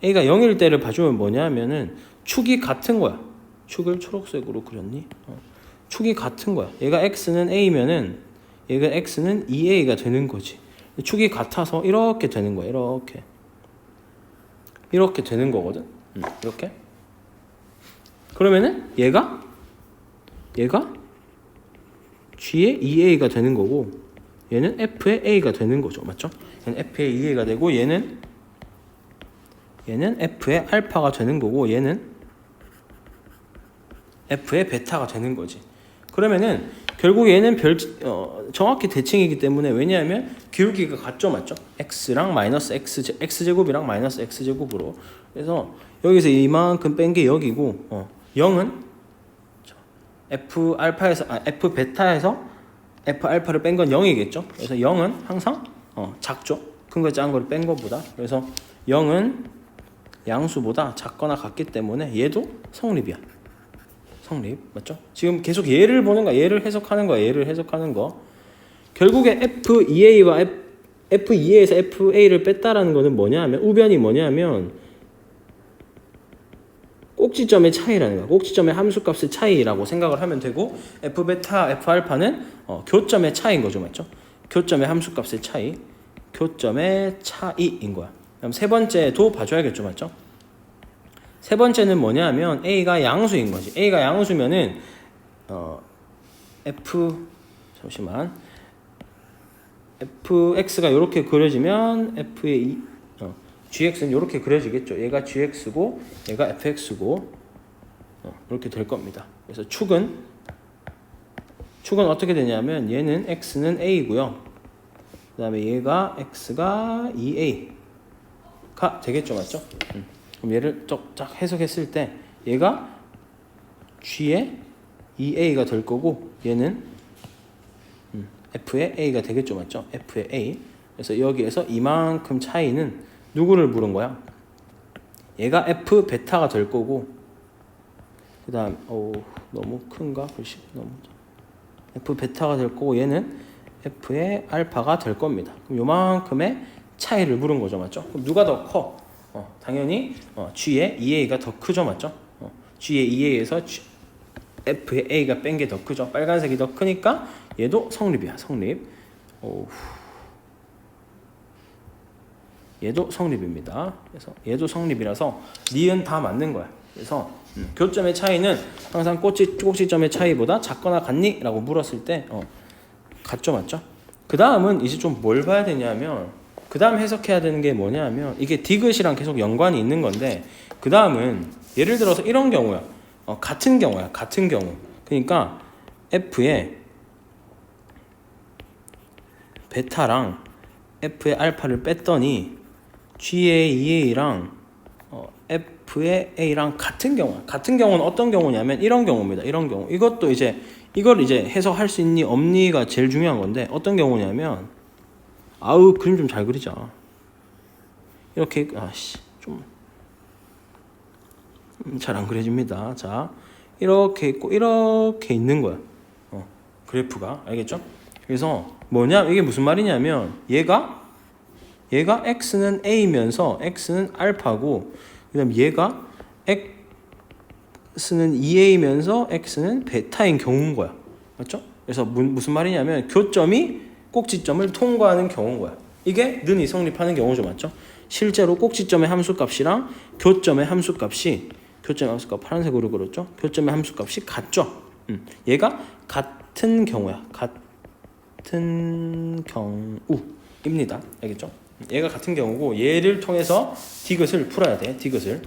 a가 0일 때를 봐주면 뭐냐면은 축이 같은 거야. 축을 초록색으로 그렸니? 축이 같은 거야. 얘가 x는 a면은 얘가 x는 2a가 되는 거지. 축이 같아서 이렇게 되는 거야. 이렇게 되는 거거든. 이렇게. 그러면은 얘가 g의 2a가 되는 거고, 얘는 f의 a가 되는 거죠, 맞죠? 얘는 f의 2a가 되고, 얘는 f의 알파가 되는 거고, 얘는 f의 베타가 되는 거지. 그러면은 결국 얘는 정확히 대칭이기 때문에, 왜냐하면 기울기가 같죠, 맞죠? x랑 마이너스 x제곱이랑 마이너스 x제곱으로. 그래서 여기서 이만큼 뺀 게 여기고, 0은 f 알파에서 f 베타에서 f 알파를 뺀 건 0이겠죠. 그래서 0은 항상 작죠. 큰 거 작은 거를 뺀 것보다. 그래서 0은 양수보다 작거나 같기 때문에 얘도 성립이야. 성립, 맞죠? 지금 계속 얘를 보는 거야. 얘를 해석하는 거. 결국에 F2A와 F2A에서 FA를 뺐다라는 거는 뭐냐 하면, 우변이 뭐냐 하면 꼭지점의 차이라는 거야. 꼭지점의 함수값의 차이라고 생각을 하면 되고 f 베타, f 알파는 교점의 차이인 거죠, 맞죠? 교점의 함수값의 차이, 교점의 차이인 거야. 그럼 세 번째도 봐줘야겠죠, 맞죠? 세 번째는 뭐냐면 a가 양수인 거지. a가 양수면은 fx가 이렇게 그려지면 f의 gx는 이렇게 그려지겠죠. 얘가 gx고 얘가 fx고 이렇게 될 겁니다. 그래서 축은 어떻게 되냐면 얘는 x는 a고요. 그 다음에 얘가 x가 2a가 되겠죠, 맞죠? 그럼 얘를 쫙 해석했을 때 얘가 g의 2a가 될 거고 얘는 f의 a가 되겠죠, 맞죠? f의 a. 그래서 여기에서 이만큼 차이는 누구를 물은 거야? 얘가 f 베타가 될 거고 그 다음 너무 큰가? 글씨 너무 f 베타가 될 거고 얘는 f의 알파가 될 겁니다. 그럼 요만큼의 차이를 물은 거죠, 맞죠? 그럼 누가 더 커? 당연히 g의 2a가 더 크죠, 맞죠? g의 2a에서 f의 a가 뺀 게 더 크죠. 빨간색이 더 크니까 얘도 성립이야, 성립. 얘도 성립입니다. 그래서 얘도 성립이라서 니은 다 맞는 거야. 그래서 교점의 차이는 항상 꼭지점의 차이보다 작거나 같니? 라고 물었을 때 같죠, 맞죠? 그 다음은 이제 좀 뭘 봐야 되냐면 그 다음 해석해야 되는 게 뭐냐면 이게 디귿이랑 계속 연관이 있는 건데 그 다음은 예를 들어서 이런 경우야. 같은 경우야. 같은 경우. 그러니까 f의 베타랑 f의 알파를 뺐더니 g의 2a랑 f의 a랑 같은 경우야. 같은 경우는 어떤 경우냐면 이런 경우입니다. 이런 경우. 이것도 이걸 이제 해석할 수 있니 없니가 제일 중요한 건데 어떤 경우냐면 그림 좀 잘 그리자. 이렇게 좀 잘 안 그려집니다. 자, 이렇게 있고 이렇게 있는 거야. 그래프가. 알겠죠? 그래서 이게 무슨 말이냐면 얘가 x는 a면서 x는 알파고 그다음 얘가 x는 2a면서 x는 베타인 경우인 거야. 맞죠? 그래서 무슨 말이냐면 교점이 꼭지점을 통과하는 경우인 거야. 이게 는이 성립하는 경우죠, 맞죠? 실제로 꼭지점의 함수값이랑 교점의 함수값이 파란색으로 그렸죠? 교점의 함수값이 같죠? 얘가 같은 경우야. 같은 경우입니다. 알겠죠? 얘가 같은 경우고 얘를 통해서 디귿을 풀어야 돼. 디귿을.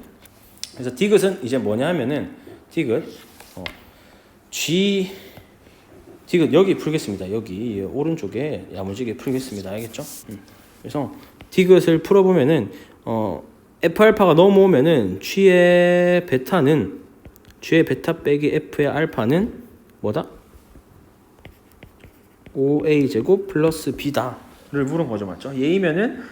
그래서 디귿은 이제 뭐냐 하면은 디귿 디귿 여기 풀겠습니다. 여기 오른쪽에 야무지게 풀겠습니다. 알겠죠? 그래서 디귿을 풀어보면은 f 알파가 넘어오면은 g의 베타 빼기 f의 알파는 뭐다? 5a 제곱 플러스 b다를 물은 거죠, 맞죠? 얘이면은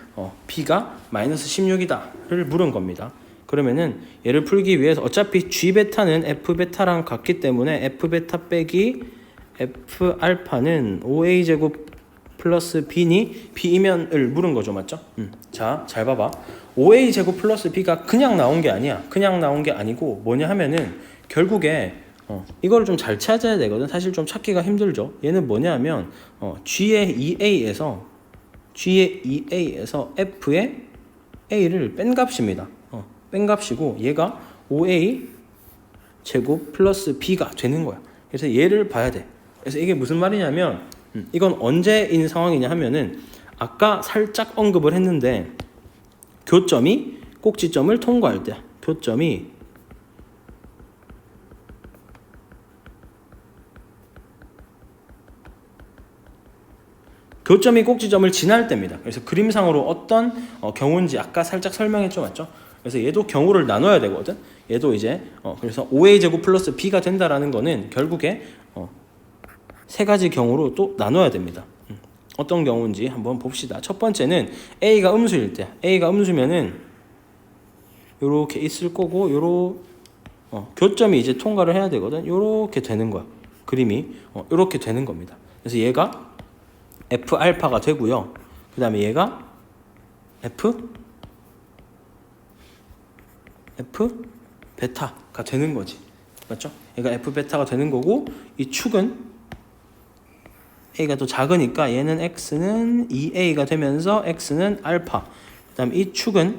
b가 마이너스 16이다를 물은 겁니다. 그러면은 얘를 풀기 위해서 어차피 g 베타는 f 베타랑 같기 때문에 f 베타 빼기 f 알파는 5a 제곱 플러스 b니 b이면을 물은 거죠, 맞죠? 자, 잘 봐봐. 5a 제곱 플러스 b가 그냥 나온 게 아니야. 그냥 나온 게 아니고 뭐냐 하면은 결국에 이거를 좀 잘 찾아야 되거든. 사실 좀 찾기가 힘들죠. 얘는 뭐냐면 g의 2a에서 f의 a를 뺀 값입니다. 뺀 값이고 얘가 5a 제곱 플러스 b가 되는 거야. 그래서 얘를 봐야 돼. 그래서 이게 무슨 말이냐면 이건 언제인 상황이냐 하면은 아까 살짝 언급을 했는데 교점이 꼭지점을 통과할 때 교점이 꼭지점을 지날 때입니다. 그래서 그림상으로 어떤 경우인지 아까 살짝 설명했죠, 맞죠? 그래서 얘도 경우를 나눠야 되거든. 얘도 이제 그래서 5a 제곱 플러스 b가 된다라는 거는 결국에 세 가지 경우로 또 나눠야 됩니다. 어떤 경우인지 한번 봅시다. 첫 번째는 a가 음수일 때, a가 음수면은 요렇게 있을 거고 교점이 이제 통과를 해야 되거든. 요렇게 되는 거야. 그림이 요렇게 되는 겁니다. 그래서 얘가 f 알파가 되고요. 그 다음에 얘가 f 베타가 되는 거지. 맞죠? 얘가 f 베타가 되는 거고 이 축은 a가 더 작으니까 얘는 x는 2a가 되면서 x는 알파. 그다음 이 축은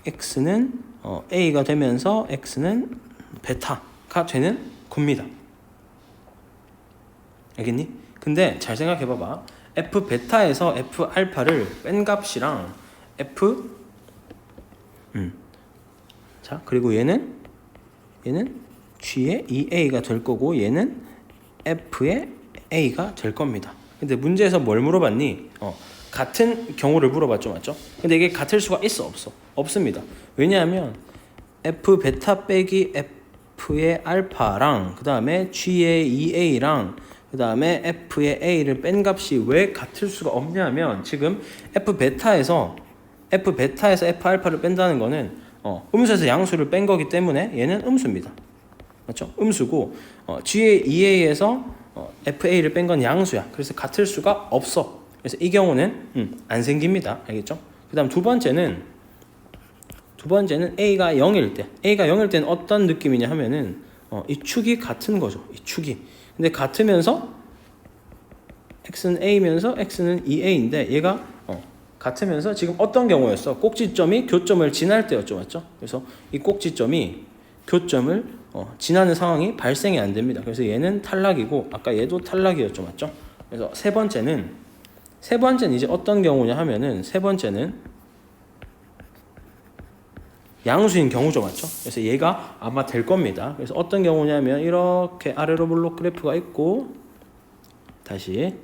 x는 a가 되면서 x는 베타가 되는 겁니다. 알겠니? 근데 잘 생각해 봐봐. f 베타에서 f 알파를 뺀 값이랑 f 자, 그리고 얘는 g의 2a가 될 거고 얘는 f의 a가 될 겁니다. 근데 문제에서 뭘 물어봤니? 같은 경우를 물어봤죠, 맞죠? 근데 이게 같을 수가 있어, 없어? 없습니다. 왜냐하면 f 베타 빼기 f의 알파랑 그 다음에 g의 2a랑 그 다음에 f의 a를 뺀 값이 왜 같을 수가 없냐면 지금 f 베타에서 f 알파를 뺀다는 거는 음수에서 양수를 뺀 거기 때문에 얘는 음수입니다. 맞죠? 음수고 g의 2a에서 fa를 뺀 건 양수야. 그래서 같을 수가 없어. 그래서 이 경우는 안 생깁니다. 알겠죠? 그 다음 두 번째는 a가 0일 때는 어떤 느낌이냐 하면은 이 축이 같은 거죠. 이 축이. 근데 같으면서 x는 a면서 x는 2a인데 얘가 같으면서 지금 어떤 경우였어? 꼭지점이 교점을 지날 때였죠. 맞죠? 그래서 이 꼭지점이 교점을 지나는 상황이 발생이 안 됩니다. 그래서 얘는 탈락이고 아까 얘도 탈락이었죠. 맞죠? 그래서 세 번째는 이제 어떤 경우냐 하면은 세 번째는 양수인 경우죠. 맞죠? 그래서 얘가 아마 될 겁니다. 그래서 어떤 경우냐면 이렇게 아래로 블록 그래프가 있고 다시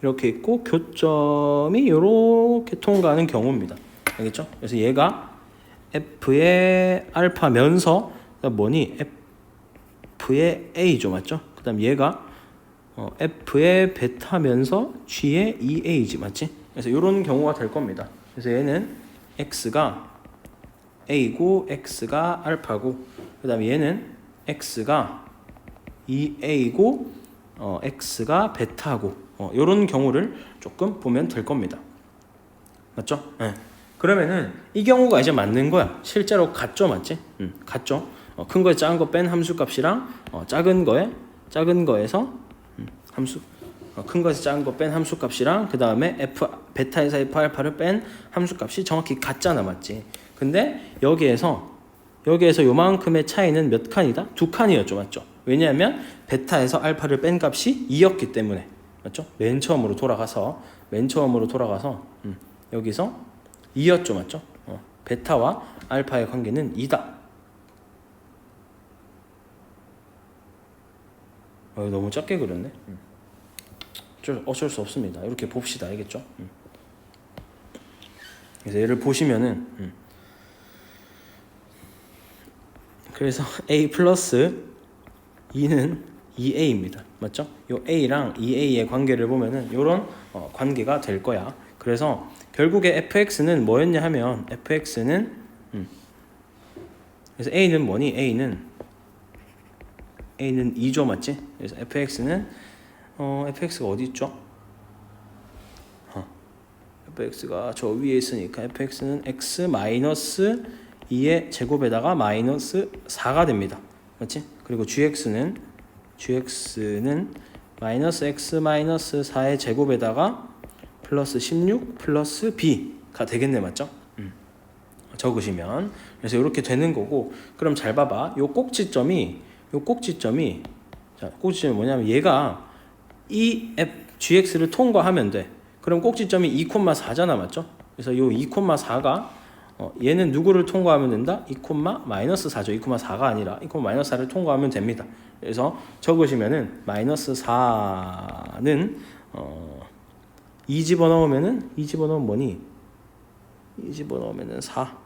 이렇게 있고 교점이 이렇게 통과하는 경우입니다. 알겠죠? 그래서 얘가 f의 알파면서 뭐니? f의 a죠. 맞죠? 그 다음 얘가 f의 베타면서 g의 2a지. 맞지? 그래서 이런 경우가 될 겁니다. 그래서 얘는 x가 a고 x가 알파고 그 다음에 얘는 x가 2a고 x가 베타고 이런 경우를 조금 보면 될 겁니다. 맞죠? 네. 그러면은 이 경우가 이제 맞는 거야. 실제로 같죠, 맞지? 같죠. 큰 거에 작은 거 뺀 함수값이랑 작은 거에서 함수 큰 거에서 작은 거 뺀 함수값이랑 그 다음에 f 베타에서 f 알파를 뺀 함수값이 정확히 같잖아, 맞지? 근데 여기에서 요만큼의 차이는 몇 칸이다? 2칸이었죠, 맞죠? 왜냐하면 베타에서 알파를 뺀 값이 2였기 때문에. 맞죠? 맨 처음으로 돌아가서 여기서 2였죠, 맞죠? 베타와 알파의 관계는 2다. 너무 작게 그렸네. 어쩔 수 없습니다. 이렇게 봅시다, 알겠죠? 그래서 얘를 보시면은 그래서 a 플러스 2는 2a입니다. 맞죠? 요 a랑 2a의 관계를 보면은 요런 관계가 될 거야. 그래서 결국에 fx는 뭐였냐 하면 fx는 그래서 a는 뭐니? a는 2죠, 맞지? 그래서 fx는 fx가 어디 있죠? fx가 저 위에 있으니까 fx는 x 마이너스 2의 제곱에다가 마이너스 4가 됩니다. 맞지? 그리고 gx는 마이너스 x 마이너스 4의 제곱에다가 플러스 16 플러스 b가 되겠네, 맞죠? 적으시면 그래서 이렇게 되는 거고. 그럼 잘 봐봐. 요 꼭지점이 뭐냐면 얘가 이 gx를 통과하면 돼. 그럼 꼭지점이 2,4잖아, 맞죠? 그래서 요 2,4가 얘는 누구를 통과하면 된다? 2,-4죠. 2,4가 아니라 2,-4를 통과하면 됩니다. 그래서 적으시면은 마이너스 4는 2 집어넣으면 뭐니? 2 집어넣으면은 4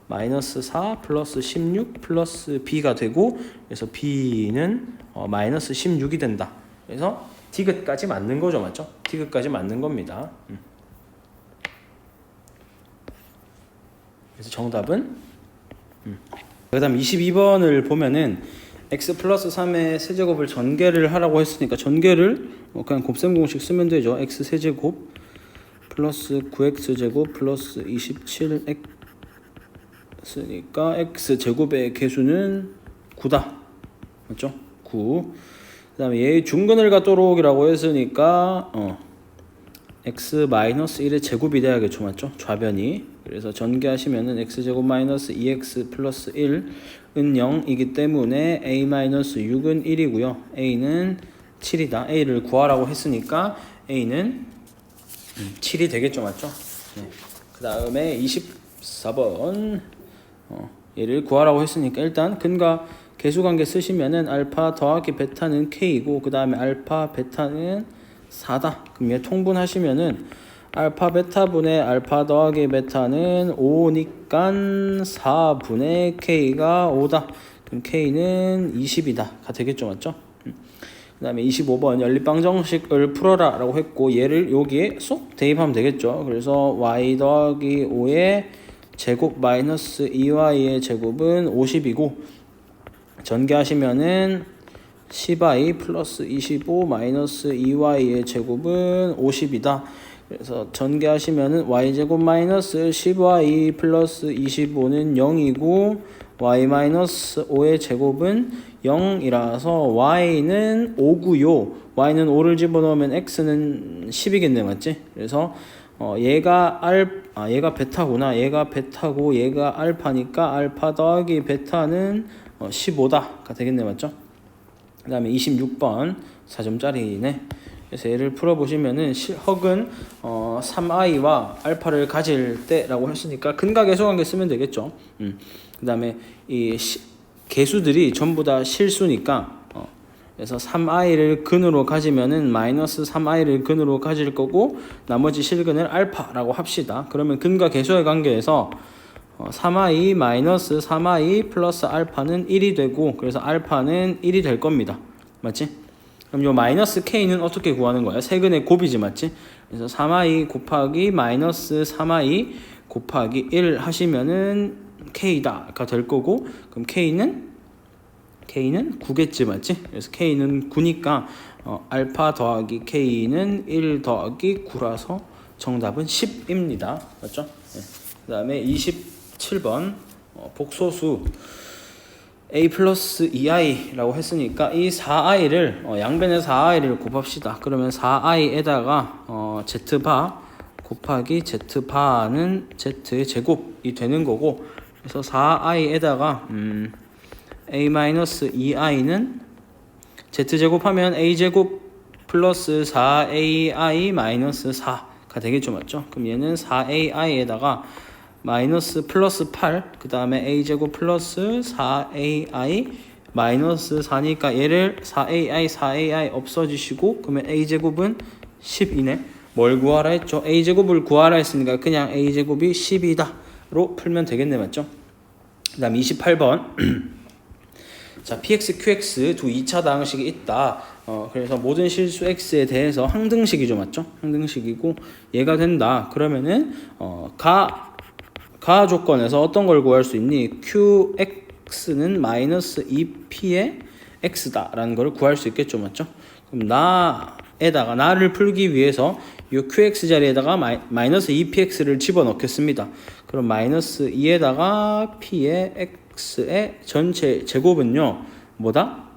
마이너스 4 플러스 16 플러스 b가 되고 그래서 b는 마이너스 16이 된다. 그래서 디귿까지 맞는 거죠, 맞죠? 디귿까지 맞는 겁니다. 그래서 정답은 그 다음 22번을 보면은 x 플러스 3의 세제곱을 전개를 하라고 했으니까 전개를 그냥 곱셈 공식 쓰면 되죠. x 세제곱 플러스 9x 제곱 플러스 27x 했으니까 x제곱의 개수는 9다. 맞죠? 9. 그 다음에 얘의 중근을 갖도록이라고 했으니까 x-1의 제곱이 돼야겠죠. 맞죠? 좌변이. 그래서 전개하시면은 x제곱 마이너스 2x 플러스 1은 0이기 때문에 a-6은 1이고요. a는 7이다. a를 구하라고 했으니까 a는 7이 되겠죠. 맞죠? 네. 그 다음에 24번 얘를 구하라고 했으니까 일단 근과 개수관계 쓰시면은 알파 더하기 베타는 k이고 그 다음에 알파 베타는 4다. 그럼 얘 통분하시면은 알파 베타분의 알파 더하기 베타는 5니까 4분의 k가 5다. 그럼 k는 20이다. 되겠죠. 맞죠? 그 다음에 25번 연립방정식을 풀어라 라고 했고 얘를 여기에 쏙 대입하면 되겠죠. 그래서 y 더하기 5의 제곱 마이너스 2y의 제곱은 50이고 전개하시면은 10y 플러스 25 마이너스 2y의 제곱은 50이다. 그래서 전개하시면은 y제곱 마이너스 10y 플러스 25는 0이고 y 마이너스 5의 제곱은 0이라서 y는 5고요. y는 5를 집어넣으면 x는 10이겠네. 맞지? 그래서 얘가 베타구나. 얘가 베타고 얘가 알파니까 알파 더하기 베타는 15다가 되겠네. 맞죠? 그 다음에 26번 4점짜리네. 그래서 얘를 풀어보시면은 허근 3i와 알파를 가질 때라고 했으니까 근과 개수관계 쓰면 되겠죠. 그 다음에 이 개수들이 전부 다 실수니까 그래서 3i를 근으로 가지면은 마이너스 3i를 근으로 가질 거고 나머지 실근을 알파라고 합시다. 그러면 근과 개수의 관계에서 3i 마이너스 3i 플러스 알파는 1이 되고 그래서 알파는 1이 될 겁니다. 맞지? 그럼 요 마이너스 k는 어떻게 구하는 거야? 세근의 곱이지. 맞지? 그래서 3i 곱하기 마이너스 3i 곱하기 1 하시면은 k다가 될 거고 그럼 k는 9겠지. 맞지? 그래서 k는 9니까 알파 더하기 k는 1 더하기 9라서 정답은 10입니다. 맞죠? 네. 그 다음에 27번 복소수 a 플러스 2i라고 했으니까 이 4i를 양변의 4i를 곱합시다. 그러면 4i에다가 z바 곱하기 z바는 z의 제곱이 되는 거고 그래서 4i에다가 a-2i는 z제곱하면 a제곱 플러스 4ai 마이너스 4가 되겠죠. 맞죠? 그럼 얘는 4ai에다가 마이너스 플러스 8, 그 다음에 a제곱 플러스 4ai 마이너스 4니까 얘를 4ai 없어지시고 그러면 a제곱은 10이네. 뭘 구하라 했죠? a제곱을 구하라 했으니까 그냥 a제곱이 10이다로 풀면 되겠네. 맞죠? 그 다음 28번 자, px, qx 두 2차 다항식이 있다. 그래서 모든 실수 x에 대해서 항등식이죠. 맞죠? 항등식이고 얘가 된다. 그러면은 가 조건에서 어떤 걸 구할 수 있니? qx는 마이너스 2p의 x다라는 걸 구할 수 있겠죠. 맞죠? 그럼 나를 풀기 위해서 이 qx 자리에다가 마이너스 2px를 집어넣겠습니다. 그럼 마이너스 2에다가 p의 x의 전체 제곱은요. 뭐다?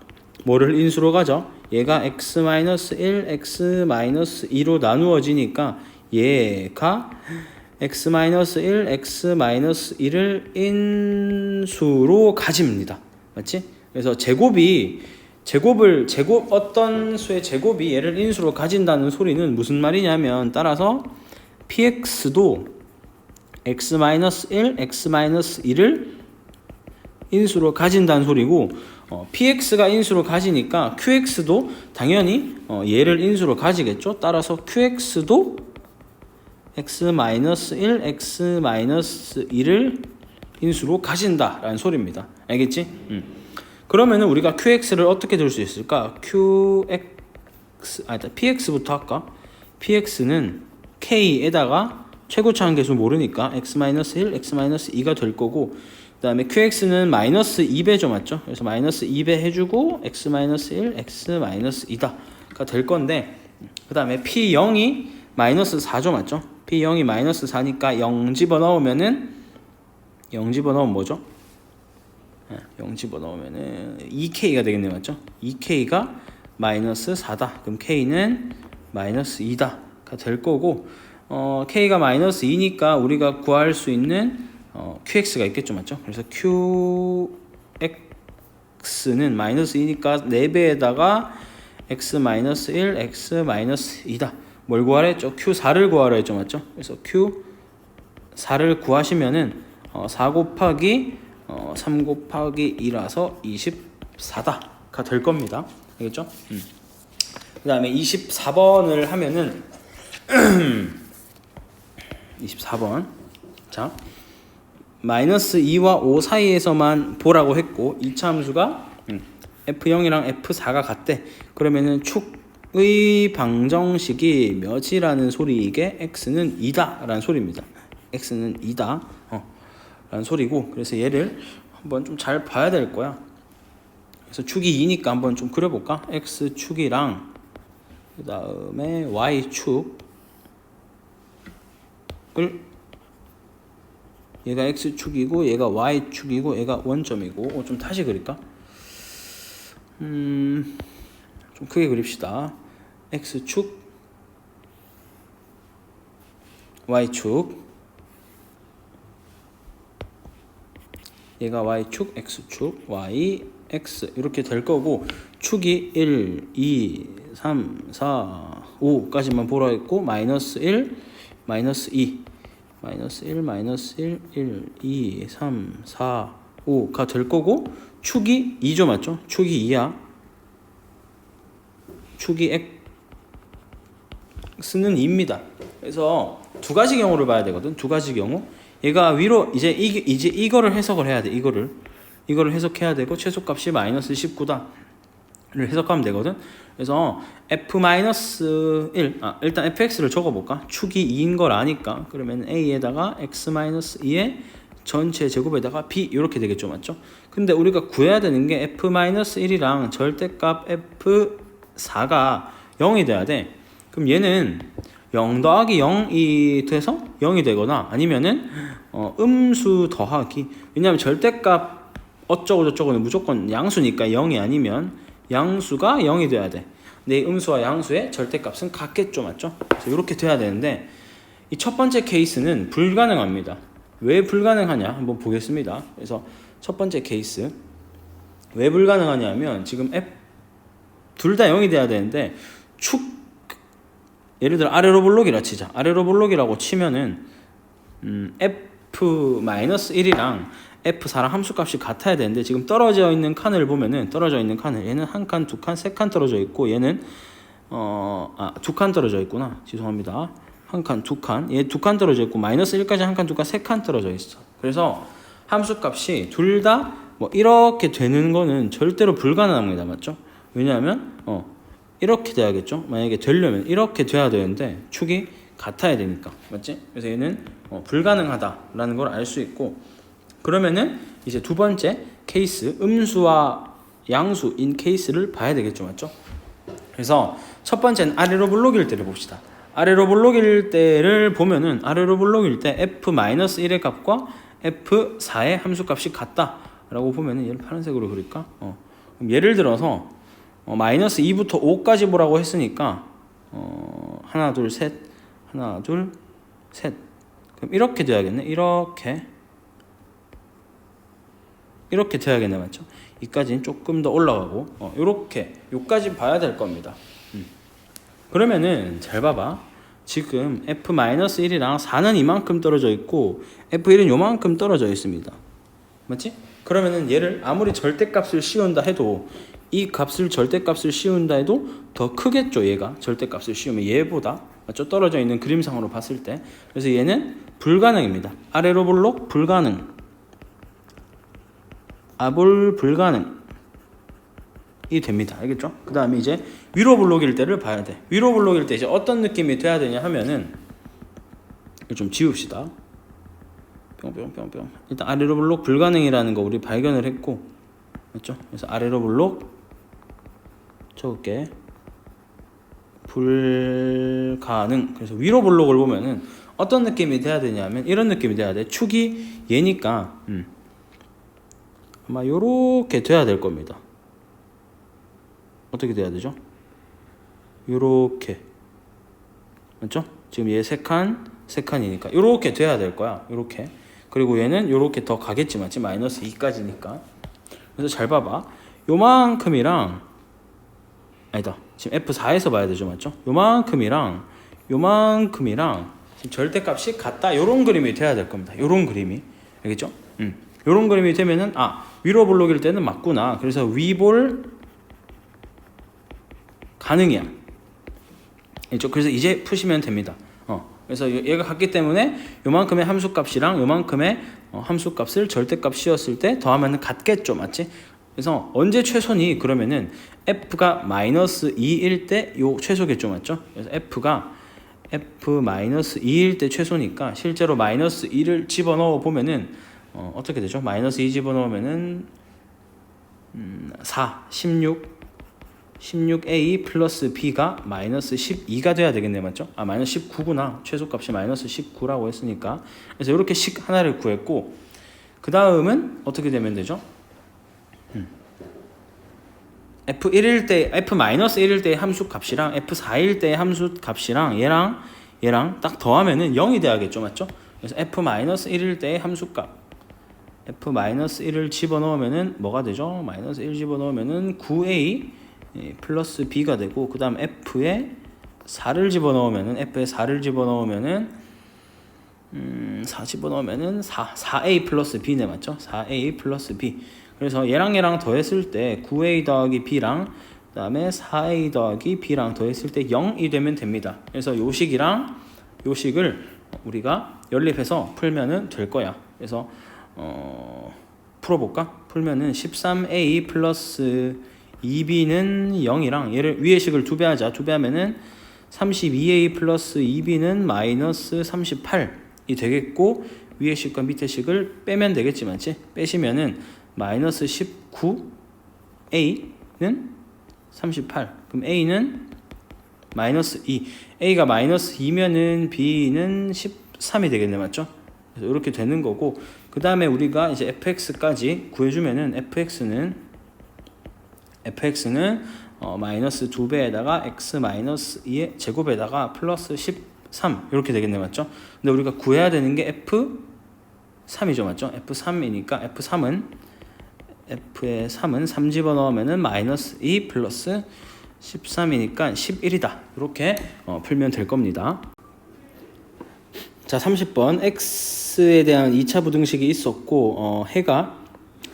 뭐를 인수로 가죠? 얘가 x-1, x-2로 나누어지니까 얘가 x-1, x-2를 인수로 가집니다. 맞지? 그래서 어떤 수의 제곱이 얘를 인수로 가진다는 소리는 무슨 말이냐면 따라서 px도 x-1, x-2를 인수로 가진다는 소리고 px가 인수로 가지니까 qx도 당연히 얘를 인수로 가지겠죠. 따라서 qx도 x-1, x-2를 인수로 가진다라는 소리입니다. 알겠지? 그러면은 우리가 qx를 어떻게 들 수 있을까? px부터 할까? px는 k에다가 최고차항 계수 모르니까 x-1, x-2가 될 거고 그 다음에 qx는 마이너스 2배죠. 맞죠? 그래서 마이너스 2배 해주고 x-1, x-2다가 될 건데 그 다음에 p0이 마이너스 4죠. 맞죠? p0이 마이너스 4니까 0 집어넣으면은 0 집어넣으면 뭐죠? 0 집어넣으면은 2k가 되겠네요. 맞죠? 2k가 마이너스 4다. 그럼 k는 마이너스 2다가 될 거고 k가 마이너스 2니까 우리가 구할 수 있는 qx가 있겠죠. 맞죠? 그래서 qx는 마이너스 2니까 4배에다가 x 마이너스 1, x 마이너스 2다. 뭘 구하라 했죠? q4를 구하라 했죠. 맞죠? 그래서 q4를 구하시면은 4 곱하기 3 곱하기 2라서 24다가 될 겁니다. 알겠죠? 그 다음에 24번을 하면은 24번 자 마이너스 2와 5 사이에서만 보라고 했고 이차 함수가 f0이랑 f4가 같대. 그러면은 축의 방정식이 몇이라는 소리이게 x는 2다 라는 소리입니다. x는 2다 라는 소리고, 그래서 얘를 한번 좀 잘 봐야 될 거야. 그래서 축이 2니까 한번 좀 그려볼까? x축이랑 그 다음에 y축을 얘가 x축이고 얘가 y축이고 얘가 원점이고 좀 다시 그릴까? 좀 크게 그립시다. x축 y축 얘가 y축, x축, y, x 이렇게 될 거고 축이 1, 2, 3, 4, 5까지만 보라 했고 마이너스 1, 마이너스 2 마이너스 1, 마이너스 1, 1, 2, 3, 4, 5가 될 거고 축이 2죠. 맞죠? 축이 2야. 축이 x는 2입니다. 그래서 두 가지 경우를 봐야 되거든. 두 가지 경우. 얘가 위로 이제 이거를 해석을 해야 돼. 이거를 해석해야 되고 최소값이 마이너스 19다를 해석하면 되거든. 그래서 f-1 일단 fx를 적어볼까? 축이 2인 걸 아니까 그러면 a에다가 x-2의 전체 제곱에다가 b 이렇게 되겠죠. 맞죠? 근데 우리가 구해야 되는 게 f-1이랑 절대값 f4가 0이 돼야 돼. 그럼 얘는 0 더하기 0이 돼서 0이 되거나 아니면은 음수 더하기, 왜냐하면 절대값 어쩌고 저쩌고는 무조건 양수니까 0이 아니면 양수가 0이 돼야 돼. 근데 이 음수와 양수의 절대값은 같겠죠. 맞죠? 그래서 이렇게 돼야 되는데 이 첫 번째 케이스는 불가능합니다. 왜 불가능하냐 한번 보겠습니다. 그래서 첫 번째 케이스 왜 불가능하냐면 지금 둘 다 0이 돼야 되는데 예를 들어 아래로 볼록이라 치자. 아래로 볼록이라고 치면은 f-1이랑 f4랑 함수값이 같아야 되는데 지금 떨어져 있는 칸을 보면은 얘는 한 칸, 두 칸, 세 칸 떨어져 있고 얘는 두 칸 떨어져 있구나. 죄송합니다. 한 칸, 두 칸. 얘 두 칸 떨어져 있고 마이너스 1까지 한 칸, 두 칸, 세 칸 떨어져 있어. 그래서 함수값이 둘 다 뭐 이렇게 되는 거는 절대로 불가능합니다. 맞죠? 왜냐하면 이렇게 돼야겠죠. 만약에 되려면 이렇게 돼야 되는데 축이 같아야 되니까. 맞지? 그래서 얘는 불가능하다라는 걸 알 수 있고, 그러면은 이제 두 번째 케이스 음수와 양수인 케이스를 봐야 되겠죠. 맞죠? 그래서 첫 번째는 아래로 볼록일 때를 봅시다. 아래로 볼록일 때를 보면은 아래로 볼록일 때 f-1의 값과 f4의 함수값이 같다라고 보면은 얘를 파란색으로 그릴까? 그럼 예를 들어서 마이너스 2부터 5까지 보라고 했으니까 하나 둘 셋 하나 둘 셋 그럼 이렇게 돼야겠네. 이렇게 돼야겠네. 맞죠? 이까지는 조금 더 올라가고 이렇게 요까지 봐야 될 겁니다. 그러면은 잘 봐봐. 지금 f-1이랑 4는 이만큼 떨어져 있고 f1은 요만큼 떨어져 있습니다. 맞지? 그러면은 얘를 아무리 절대값을 씌운다 해도 이 값을 절대값을 씌운다 해도 더 크겠죠. 얘가 절대값을 씌우면 얘보다. 맞죠? 떨어져 있는 그림상으로 봤을 때. 그래서 얘는 불가능입니다. 아래로 볼록 불가능, 아볼 불가능이 됩니다. 알겠죠? 그 다음에 이제 위로 볼록일 때를 봐야 돼. 위로 볼록일 때 이제 어떤 느낌이 돼야 되냐 하면은 이거 좀 지웁시다. 뿅뿅뿅뿅. 일단 아래로 볼록 불가능이라는 거 우리 발견을 했고, 맞죠? 그래서 아래로 볼록 적을게. 불가능. 그래서 위로 볼록을 보면은 어떤 느낌이 돼야 되냐면 이런 느낌이 돼야 돼. 축이 얘니까 아마 요렇게 돼야 될 겁니다. 어떻게 돼야 되죠? 요렇게 맞죠? 지금 얘 세 칸이니까 요렇게 돼야 될 거야. 요렇게. 그리고 얘는 요렇게 더 가겠지 맞지? 마이너스 2까지니까. 그래서 잘 봐봐. 요만큼이랑 아니다. 지금 F4에서 봐야 되죠 맞죠? 요만큼이랑 지금 절대값이 같다. 요런 그림이 돼야 될 겁니다. 요런 그림이. 알겠죠? 요런 그림이 되면은 위로 볼록일 때는 맞구나. 그래서 위볼 가능이야. 알죠? 그래서 이제 푸시면 됩니다. 그래서 얘가 같기 때문에 요만큼의 함수값이랑 요만큼의 함수값을 절대값 씌웠을 때 더하면 같겠죠. 맞지? 그래서 언제 최소니? 그러면은 f가 마이너스 2일 때 요 최소겠죠. 맞죠? 그래서 f가 f 마이너스 2일 때 최소니까 실제로 마이너스 2를 집어넣어 보면은 어떻게 되죠? 마이너스 2 집어넣으면은 16a 플러스 b가 마이너스 12가 돼야 되겠네. 맞죠? 마이너스 19구나. 최소값이 마이너스 19라고 했으니까. 그래서 이렇게 식 하나를 구했고 그 다음은 어떻게 되면 되죠? f1일 때 f-1일 때의 함수값이랑 f4일 때의 함수값이랑 얘랑 딱 더하면은 0이 돼야겠죠. 맞죠? 그래서 f-1일 때의 함수값 f-1을 집어넣으면은 뭐가 되죠? 마이너스 1 집어넣으면은 9a 플러스 b가 되고 그 다음 f에 4를 집어넣으면은 4 집어넣으면은 4a 플러스 b네. 맞죠? 4a 플러스 b. 그래서 얘랑 더했을 때 9a 더하기 b랑 그 다음에 4a 더하기 b랑 더했을 때 0이 되면 됩니다. 그래서 요 식이랑 요 식을 우리가 연립해서 풀면은 될 거야. 그래서 풀어볼까? 풀면은 13a 플러스 2b는 0이랑 얘를 위의 식을 2배 하자. 2배 하면은 32a 플러스 2b는 마이너스 38이 되겠고 위의 식과 밑의 식을 빼면 되겠지 맞지? 빼시면은 마이너스 19a는 38. 그럼 a는 마이너스 2. a가 마이너스 2면은 b는 13이 되겠네. 맞죠? 그래서 이렇게 되는 거고 그 다음에 우리가 이제 fx까지 구해주면은 fx는 마이너스 2배에다가 x 마이너스 2의 제곱에다가 플러스 13 이렇게 되겠네. 맞죠? 근데 우리가 구해야 되는 게 f3이죠. 맞죠? f3이니까 f의 3은 3 집어넣으면은 마이너스 2 플러스 13이니까 11이다. 이렇게 풀면 될 겁니다. 자, 30번 x에 대한 2차 부등식이 있었고 해가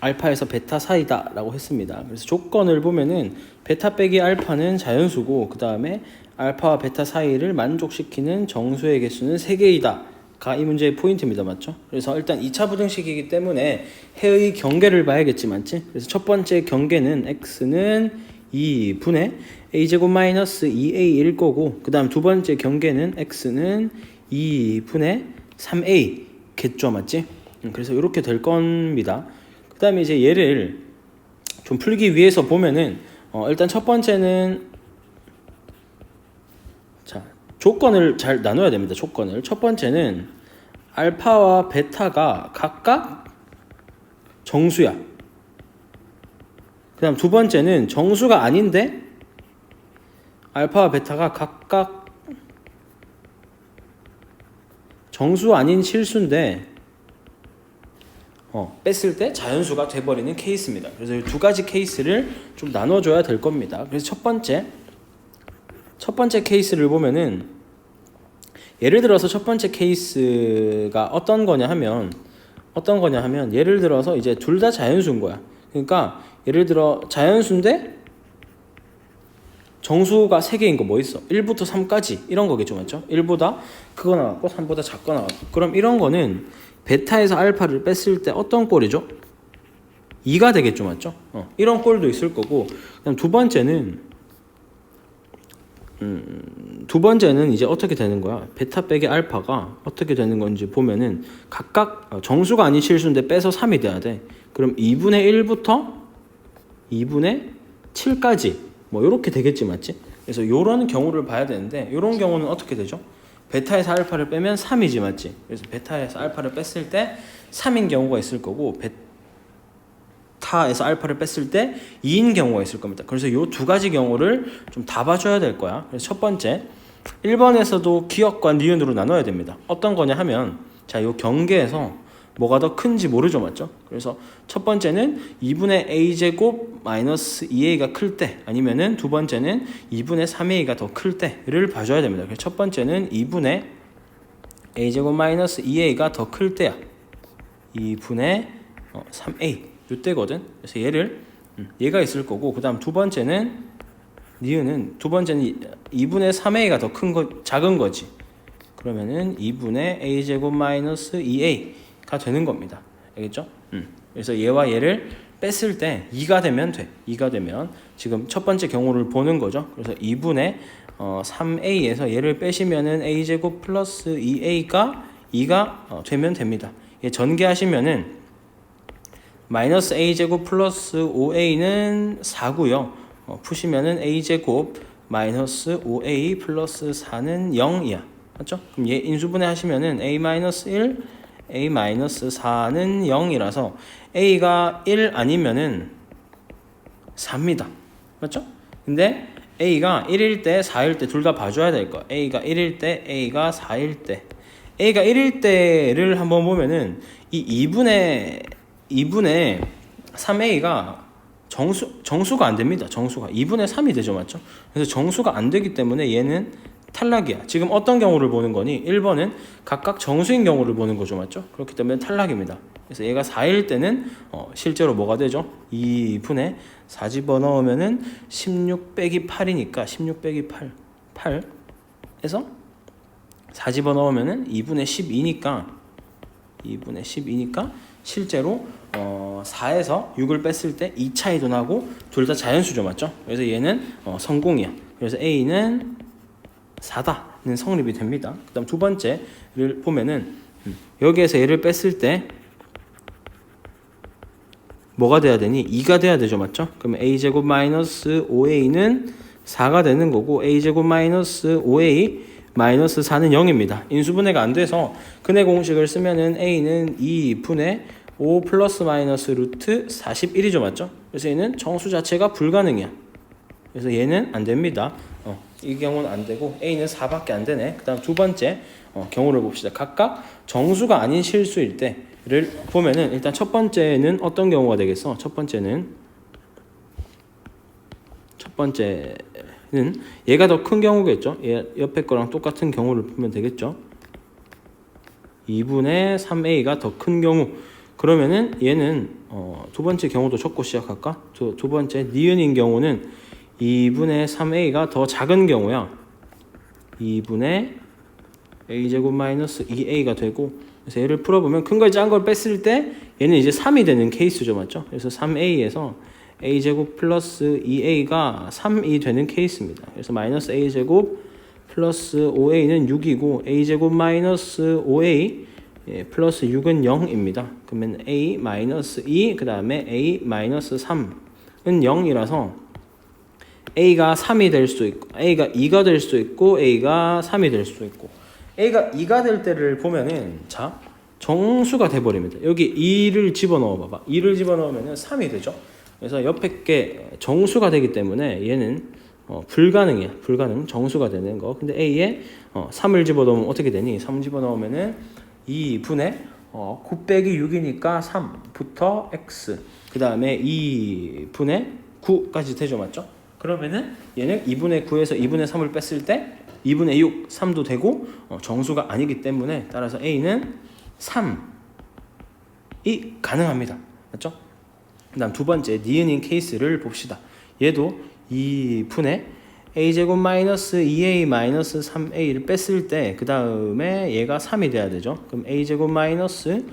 알파에서 베타 사이다 라고 했습니다. 그래서 조건을 보면은 베타 빼기 알파는 자연수고 그 다음에 알파와 베타 사이를 만족시키는 정수의 개수는 3개이다 가 이 문제의 포인트입니다. 맞죠? 그래서 일단 2차 부등식이기 때문에 해의 경계를 봐야겠지. 맞지? 그래서 첫 번째 경계는 x는 2분의 a제곱 마이너스 2a일 거고 그 다음 두 번째 경계는 x는 2분의 3a 겠죠. 맞지? 그래서 이렇게 될 겁니다. 그 다음에 이제 얘를 좀 풀기 위해서 보면은 일단 첫 번째는 자 조건을 잘 나눠야 됩니다. 조건을 첫 번째는 알파와 베타가 각각 정수야. 그 다음 두 번째는 정수가 아닌데 알파와 베타가 각각 정수 아닌 실수인데 뺐을 때 자연수가 돼버리는 케이스입니다. 그래서 이 두 가지 케이스를 좀 나눠줘야 될 겁니다. 그래서 첫 번째 케이스를 보면은 예를 들어서 첫 번째 케이스가 어떤 거냐 하면 예를 들어서 이제 둘 다 자연수인 거야. 그러니까 예를 들어 자연수인데 정수가 3개인 거 뭐 있어? 1부터 3까지 이런 거겠죠. 맞죠? 1보다 크거 나왔고 3보다 작거 나왔고 그럼 이런 거는 베타에서 알파를 뺐을 때 어떤 꼴이죠? 2가 되겠죠. 맞죠? 이런 꼴도 있을 거고 그다음 두 번째는 이제 어떻게 되는 거야? 베타 빼기 알파가 어떻게 되는 건지 보면은 각각 정수가 아닌 실수인데 빼서 3이 돼야 돼. 그럼 2분의 1부터 2분의 7까지 뭐 이렇게 되겠지. 맞지? 그래서 요런 경우를 봐야 되는데 요런 경우는 어떻게 되죠? 베타에서 알파를 빼면 3이지 맞지? 그래서 베타에서 알파를 뺐을 때 3인 경우가 있을 거고 베타에서 알파를 뺐을 때 2인 경우가 있을 겁니다. 그래서 이 두 가지 경우를 좀 다 봐줘야 될 거야. 그래서 첫 번째 1번에서도 기억과 니은으로 나눠야 됩니다. 어떤 거냐 하면 자, 요 경계에서 뭐가 더 큰지 모르죠, 맞죠? 그래서 첫 번째는 2분의 a제곱 마이너스 2a가 클 때, 아니면은 두 번째는 2분의 3a가 더 클 때를 봐줘야 됩니다. 그래서 첫 번째는 2분의 a제곱 마이너스 2a가 더 클 때야. 2분의 3a 이때거든. 그래서 얘가 있을 거고, 그 다음 두 번째는 니은은 두 번째는 2분의 3a가 더 작은 거지. 그러면은 2분의 a제곱 마이너스 2a가 되는 겁니다. 알겠죠? 그래서 얘와 얘를 뺐을 때 2가 되면 돼. 2가 되면 지금 첫 번째 경우를 보는 거죠. 그래서 2분의 3a에서 얘를 빼시면은 a제곱 플러스 2a가 2가 되면 됩니다. 얘 전개하시면은 마이너스 a제곱 플러스 5a는 4고요. 푸시면은 a제곱 마이너스 5a 플러스 4는 0이야. 맞죠? 그럼 얘 인수분해 하시면은 a-1, a-4는 0이라서 a가 1 아니면은 4입니다. 맞죠? 근데 a가 1일 때 4일 때 둘 다 봐줘야 될 거야. a가 1일 때 a가 4일 때 a가 1일 때를 한번 보면은 이 2분의 3a가 정수가 안 됩니다. 정수가 2분의 3이 되죠. 맞죠? 그래서 정수가 안 되기 때문에 얘는 탈락이야. 지금 어떤 경우를 보는 거니? 1번은 각각 정수인 경우를 보는 거죠. 맞죠? 그렇기 때문에 탈락입니다. 그래서 얘가 4일 때는 실제로 뭐가 되죠? 2분의 4 집어넣으면은 16 빼기 8이니까 16 빼기 8에서 4 집어넣으면은 2분의 12니까 실제로 4에서 6을 뺐을 때 2 차이도 나고 둘 다 자연수죠. 맞죠? 그래서 얘는 성공이야. 그래서 A는 4다는 성립이 됩니다. 그 다음 두 번째를 보면은 여기에서 얘를 뺐을 때 뭐가 돼야 되니? 2가 돼야 되죠. 맞죠? 그러면 a제곱 마이너스 5a는 4가 되는 거고 a제곱 마이너스 5a 마이너스 4는 0입니다. 인수분해가 안 돼서 근해 공식을 쓰면은 a는 2분의 5 플러스 마이너스 루트 41이죠. 맞죠? 그래서 얘는 정수 자체가 불가능이야. 그래서 얘는 안 됩니다. 이 경우는 안 되고 a는 4밖에 안 되네. 그 다음 두 번째 경우를 봅시다. 각각 정수가 아닌 실수일 때를 보면은 일단 첫 번째는 어떤 경우가 되겠어? 첫 번째는 얘가 더 큰 경우겠죠. 얘 옆에 거랑 똑같은 경우를 보면 되겠죠. 2분의 3a가 더 큰 경우. 그러면은 얘는 두 번째 경우도 적고 시작할까? 두 번째 니은인 경우는 2분의 3a가 더 작은 경우야. 2분의 a제곱 마이너스 2a가 되고, 그래서 얘를 풀어보면 큰 걸 작은 걸 뺐을 때 얘는 이제 3이 되는 케이스죠. 맞죠? 그래서 3a에서 a제곱 플러스 2a가 3이 되는 케이스입니다. 그래서 마이너스 a제곱 플러스 5a는 6이고 a제곱 마이너스 5a 플러스 6은 0입니다. 그러면 a 마이너스 2 그 다음에 a 마이너스 3은 0이라서 a가 3이 될 수도 있고 a가 2가 될 수도 있고 a가 3이 될 수도 있고 a가 2가 될 때를 보면은 자 정수가 돼버립니다. 여기 2를 집어넣어 봐봐. 2를 집어넣으면 3이 되죠. 그래서 옆에 게 정수가 되기 때문에 얘는 불가능이야. 불가능. 정수가 되는 거. 근데 a에 3을 집어넣으면 어떻게 되니? 3 집어넣으면은 2분의 9 빼기 6이니까 3부터 x 그 다음에 2분의 9까지 되죠. 맞죠? 그러면은 얘는 2분의 9에서 2분의 3을 뺐을 때 2분의 6, 3도 되고 정수가 아니기 때문에 따라서 a는 3이 가능합니다. 맞죠? 그 다음 두 번째 니은인 케이스를 봅시다. 얘도 2분의 a제곱 마이너스 2a 마이너스 3a를 뺐을 때 그 다음에 얘가 3이 돼야 되죠. 그럼 a제곱 마이너스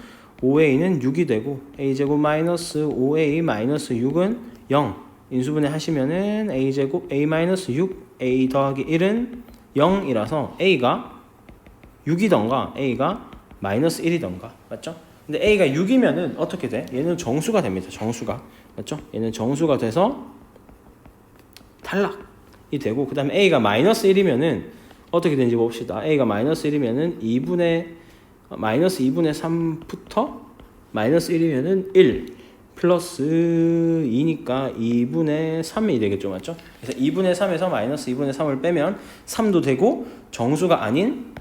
5a는 6이 되고 a제곱 마이너스 5a 마이너스 6은 0 인수분해 하시면은 a제곱 a 마이너스 6 a 더하기 1은 0이라서 a가 6이던가 a가 마이너스 1이던가 맞죠? 근데 a가 6이면은 어떻게 돼? 얘는 정수가 됩니다. 정수가 맞죠? 얘는 정수가 돼서 탈락이 되고 그 다음에 a가 마이너스 1이면은 어떻게 되는지 봅시다. a가 마이너스 1이면은 마이너스 2분의 3부터 마이너스 1이면은 1 플러스 2니까 2분의 3이 되겠죠, 맞죠? 그래서 2분의 3에서 마이너스 2분의 3을 빼면 3도 되고 정수가 아닌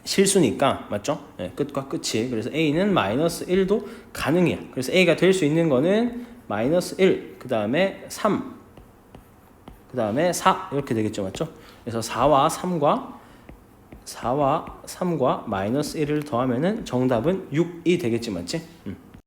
실수니까, 맞죠? 네, 끝과 끝이. 그래서 a는 마이너스 1도 가능해요. 그래서 a가 될 수 있는 거는 마이너스 1, 그 다음에 3, 그 다음에 4 이렇게 되겠죠, 맞죠? 그래서 4와 3과 마이너스 1을 더하면은 정답은 6이 되겠지, 맞지?